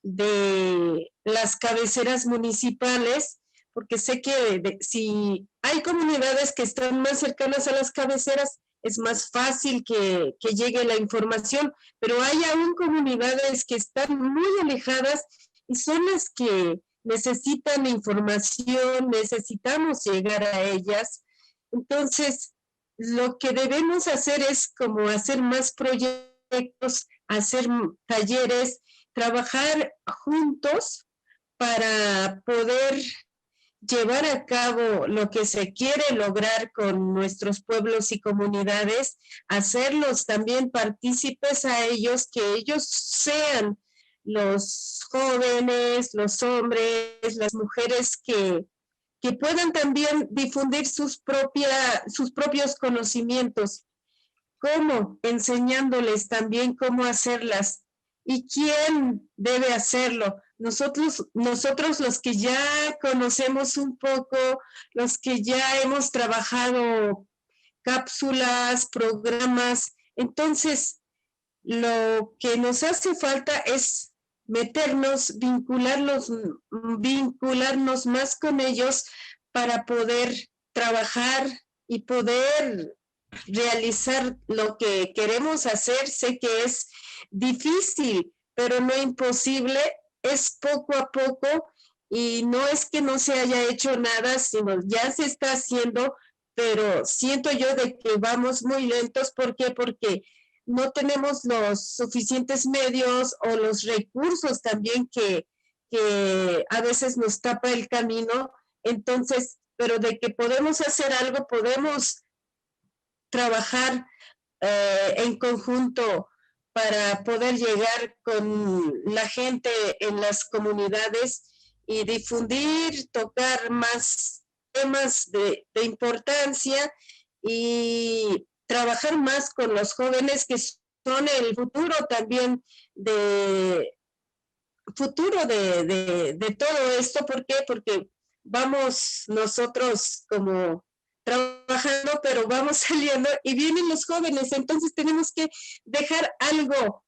de las cabeceras municipales, porque sé que si hay comunidades que están más cercanas a las cabeceras, es más fácil que llegue la información, pero hay aún comunidades que están muy alejadas y son las que necesitan información, necesitamos llegar a ellas. Entonces, lo que debemos hacer es como hacer más proyectos, hacer talleres, trabajar juntos para poder llevar a cabo lo que se quiere lograr con nuestros pueblos y comunidades, hacerlos también partícipes a ellos, que ellos sean los jóvenes, los hombres, las mujeres que puedan también difundir sus propios conocimientos. ¿Cómo? Enseñándoles también cómo hacerlas y quién debe hacerlo. Nosotros los que ya conocemos un poco, los que ya hemos trabajado cápsulas, programas, entonces lo que nos hace falta es meternos, vincularnos más con ellos para poder trabajar y poder realizar lo que queremos hacer. Sé que es difícil, pero no imposible, es poco a poco y no es que no se haya hecho nada, sino ya se está haciendo, pero siento yo de que vamos muy lentos. ¿Por qué? Porque no tenemos los suficientes medios o los recursos también que a veces nos tapa el camino. Entonces, pero de que podemos hacer algo, podemos trabajar en conjunto para poder llegar con la gente en las comunidades y difundir, tocar más temas de importancia y trabajar más con los jóvenes, que son el futuro también de todo esto. ¿Por qué? Porque vamos nosotros como trabajando, pero vamos saliendo y vienen los jóvenes, entonces tenemos que dejar algo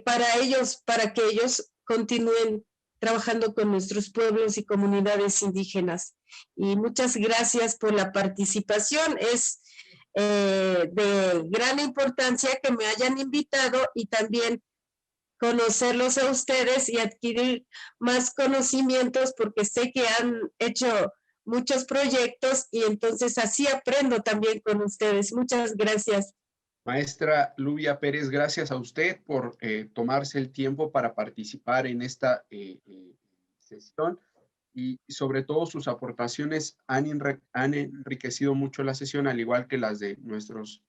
para ellos, para que ellos continúen trabajando con nuestros pueblos y comunidades indígenas. Y muchas gracias por la participación. Es de gran importancia que me hayan invitado y también conocerlos a ustedes y adquirir más conocimientos, porque sé que han hecho muchos proyectos y entonces así aprendo también con ustedes. Muchas gracias. Maestra Luvia Pérez, gracias a usted por tomarse el tiempo para participar en esta sesión, y sobre todo sus aportaciones han enriquecido mucho la sesión, al igual que las de nuestros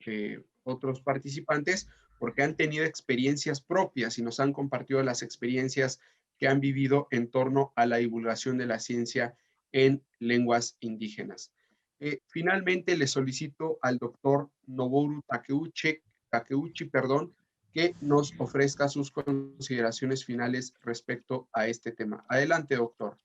otros participantes, porque han tenido experiencias propias y nos han compartido las experiencias que han vivido en torno a la divulgación de la ciencia en lenguas indígenas. Finalmente, le solicito al doctor Noboru Takeuchi, que nos ofrezca sus consideraciones finales respecto a este tema. Adelante, doctor.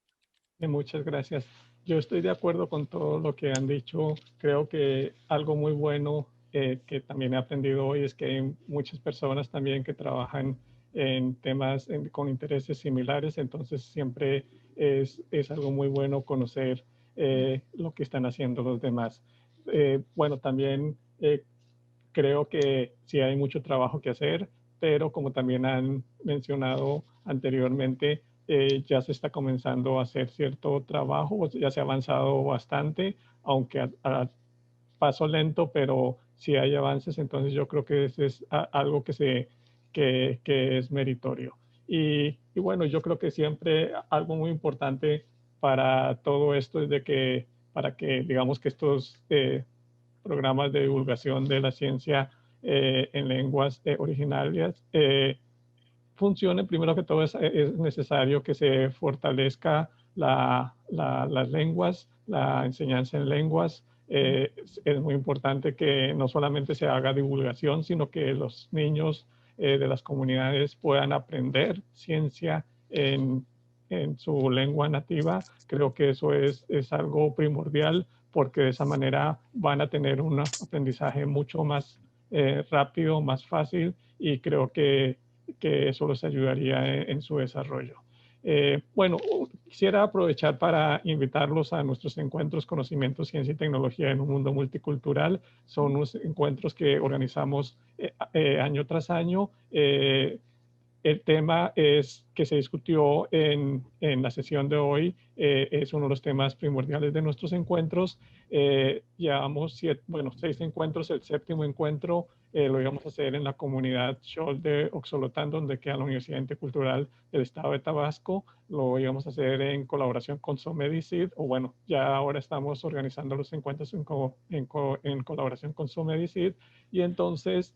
Muchas gracias. Yo estoy de acuerdo con todo lo que han dicho. Creo que algo muy bueno que también he aprendido hoy es que hay muchas personas también que trabajan en temas con intereses similares, entonces siempre es algo muy bueno conocer lo que están haciendo los demás. Bueno, también creo que sí hay mucho trabajo que hacer, pero como también han mencionado anteriormente, ya se está comenzando a hacer cierto trabajo, ya se ha avanzado bastante, aunque a paso lento, pero sí hay avances. Entonces yo creo que eso es algo que es meritorio. Y bueno, yo creo que siempre algo muy importante para todo esto es de que, para que digamos que estos programas de divulgación de la ciencia en lenguas originarias funcione, primero que todo es necesario que se fortalezca las lenguas, la enseñanza en lenguas. Es muy importante que no solamente se haga divulgación, sino que los niños de las comunidades puedan aprender ciencia en su lengua nativa. Creo que eso es algo primordial, porque de esa manera van a tener un aprendizaje mucho más rápido, más fácil, y creo que eso les ayudaría en su desarrollo. Bueno, quisiera aprovechar para invitarlos a nuestros encuentros Conocimiento, Ciencia y Tecnología en un Mundo Multicultural. Son unos encuentros que organizamos año tras año. El tema que se discutió en la sesión de hoy es uno de los temas primordiales de nuestros encuentros. Llevamos 6 encuentros. El 7º encuentro lo íbamos a hacer en la comunidad Xol de Oxolotán, donde queda la Universidad Intercultural del Estado de Tabasco. Lo íbamos a hacer en colaboración con Somedicid, o bueno, ya ahora estamos organizando los encuentros en colaboración con Somedicid. Y entonces,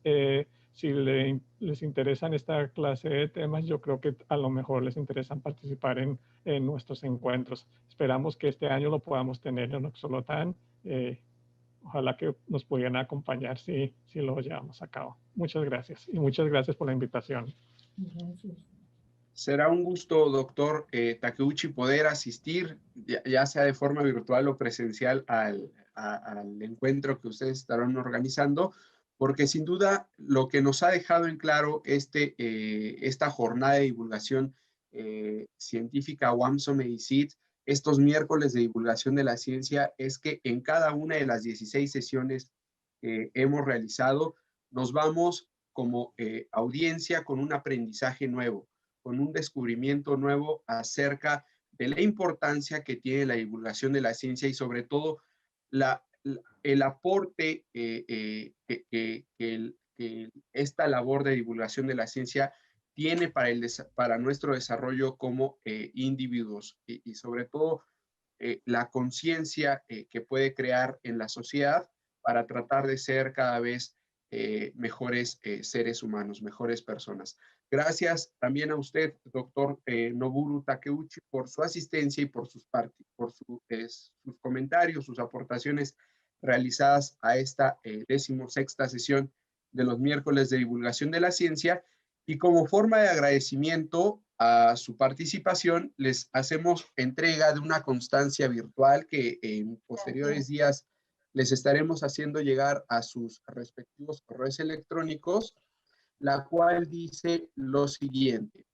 si les interesan esta clase de temas, yo creo que a lo mejor les interesan participar en nuestros encuentros. Esperamos que este año lo podamos tener en Oxolotán. Ojalá que nos pudieran acompañar si lo llevamos a cabo. Muchas gracias, y muchas gracias por la invitación. Gracias. Será un gusto, doctor Takeuchi, poder asistir, ya sea de forma virtual o presencial, al encuentro que ustedes estarán organizando, porque sin duda lo que nos ha dejado en claro esta jornada de divulgación científica UAM Somedicid, estos miércoles de divulgación de la ciencia, es que en cada una de las 16 sesiones que hemos realizado, nos vamos como audiencia con un aprendizaje nuevo, con un descubrimiento nuevo acerca de la importancia que tiene la divulgación de la ciencia y sobre todo el aporte que esta labor de divulgación de la ciencia tiene para nuestro desarrollo como individuos y sobre todo la conciencia que puede crear en la sociedad para tratar de ser cada vez mejores seres humanos, mejores personas. Gracias también a usted, doctor Noboru Takeuchi, por su asistencia y por sus comentarios, sus aportaciones realizadas a esta 16ª sesión de los miércoles de divulgación de la ciencia. Y como forma de agradecimiento a su participación, les hacemos entrega de una constancia virtual que en posteriores días les estaremos haciendo llegar a sus respectivos correos electrónicos, la cual dice lo siguiente: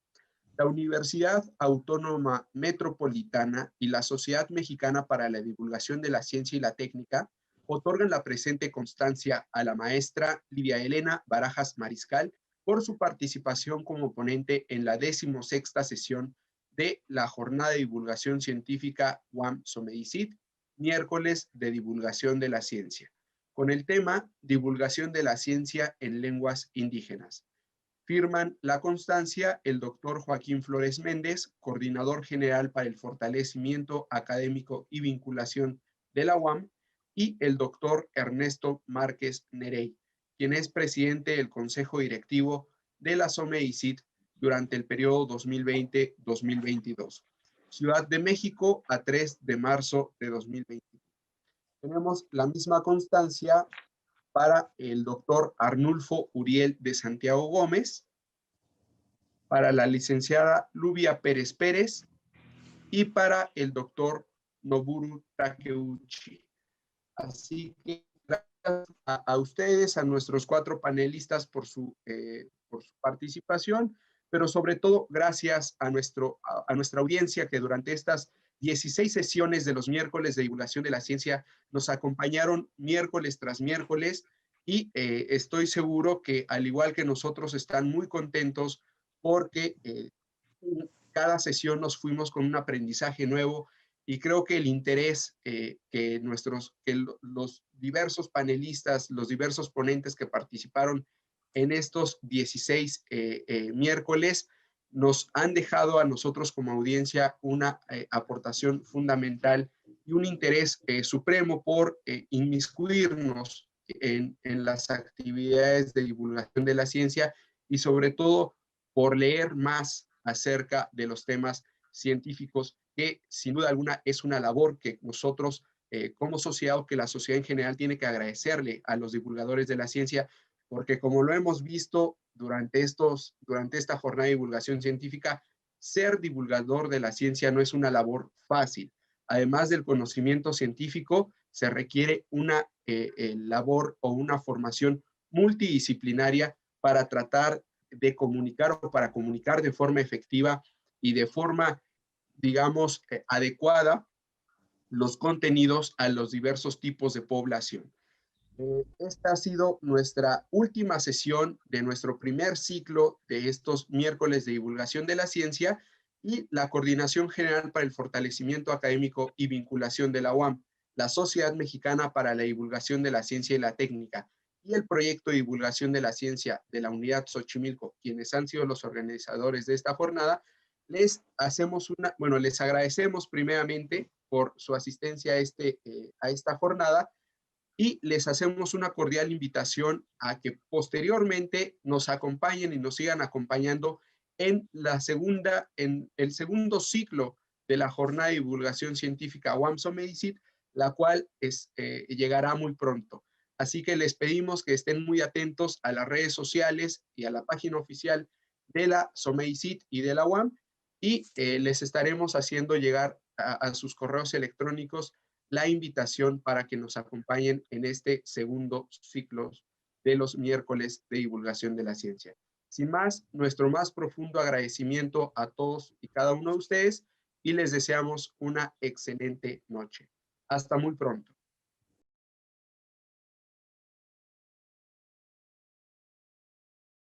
la Universidad Autónoma Metropolitana y la Sociedad Mexicana para la Divulgación de la Ciencia y la Técnica otorgan la presente constancia a la maestra Lidia Elena Barajas Mariscal por su participación como ponente en la 16ª sesión de la Jornada de Divulgación Científica UAM Somedicid, miércoles de divulgación de la ciencia, con el tema Divulgación de la ciencia en lenguas indígenas. Firman la constancia el doctor Joaquín Flores Méndez, coordinador general para el fortalecimiento académico y vinculación de la UAM, y el doctor Ernesto Márquez Nerey, quien es presidente del Consejo Directivo de la Somedicid durante el periodo 2020-2022. Ciudad de México, a 3 de marzo de 2022. Tenemos la misma constancia para el doctor Arnulfo Uriel de Santiago Gómez, para la licenciada Lubia Pérez Pérez y para el doctor Noboru Takeuchi. Así que gracias a ustedes, a nuestros 4 panelistas por su participación, pero sobre todo gracias a nuestra audiencia que durante estas 16 sesiones de los miércoles de divulgación de la ciencia nos acompañaron miércoles tras miércoles, y estoy seguro que al igual que nosotros están muy contentos porque cada sesión nos fuimos con un aprendizaje nuevo, y creo que el interés que los diversos panelistas, los diversos ponentes que participaron en estos 16 miércoles nos han dejado a nosotros como audiencia una aportación fundamental y un interés supremo por inmiscuirnos en las actividades de divulgación de la ciencia y sobre todo por leer más acerca de los temas científicos, que sin duda alguna es una labor que nosotros como sociedad, o que la sociedad en general tiene que agradecerle a los divulgadores de la ciencia, porque como lo hemos visto durante esta jornada de divulgación científica, ser divulgador de la ciencia no es una labor fácil. Además del conocimiento científico, se requiere una labor o una formación multidisciplinaria para tratar de comunicar o para comunicar de forma efectiva y de forma, digamos, adecuada los contenidos a los diversos tipos de población. Esta ha sido nuestra última sesión de nuestro primer ciclo de estos miércoles de divulgación de la ciencia y la Coordinación General para el Fortalecimiento Académico y Vinculación de la UAM, la Sociedad Mexicana para la Divulgación de la Ciencia y la Técnica y el Proyecto de Divulgación de la Ciencia de la Unidad Xochimilco, quienes han sido los organizadores de esta jornada, les agradecemos primeramente por su asistencia a esta jornada y les hacemos una cordial invitación a que posteriormente nos acompañen y nos sigan acompañando en el segundo ciclo de la jornada de divulgación científica UAM SOMEICIT, la cual llegará muy pronto. Así que les pedimos que estén muy atentos a las redes sociales y a la página oficial de la SOMEICIT y de la UAM, y les estaremos haciendo llegar a sus correos electrónicos la invitación para que nos acompañen en este segundo ciclo de los miércoles de divulgación de la ciencia. Sin más, nuestro más profundo agradecimiento a todos y cada uno de ustedes y les deseamos una excelente noche. Hasta muy pronto.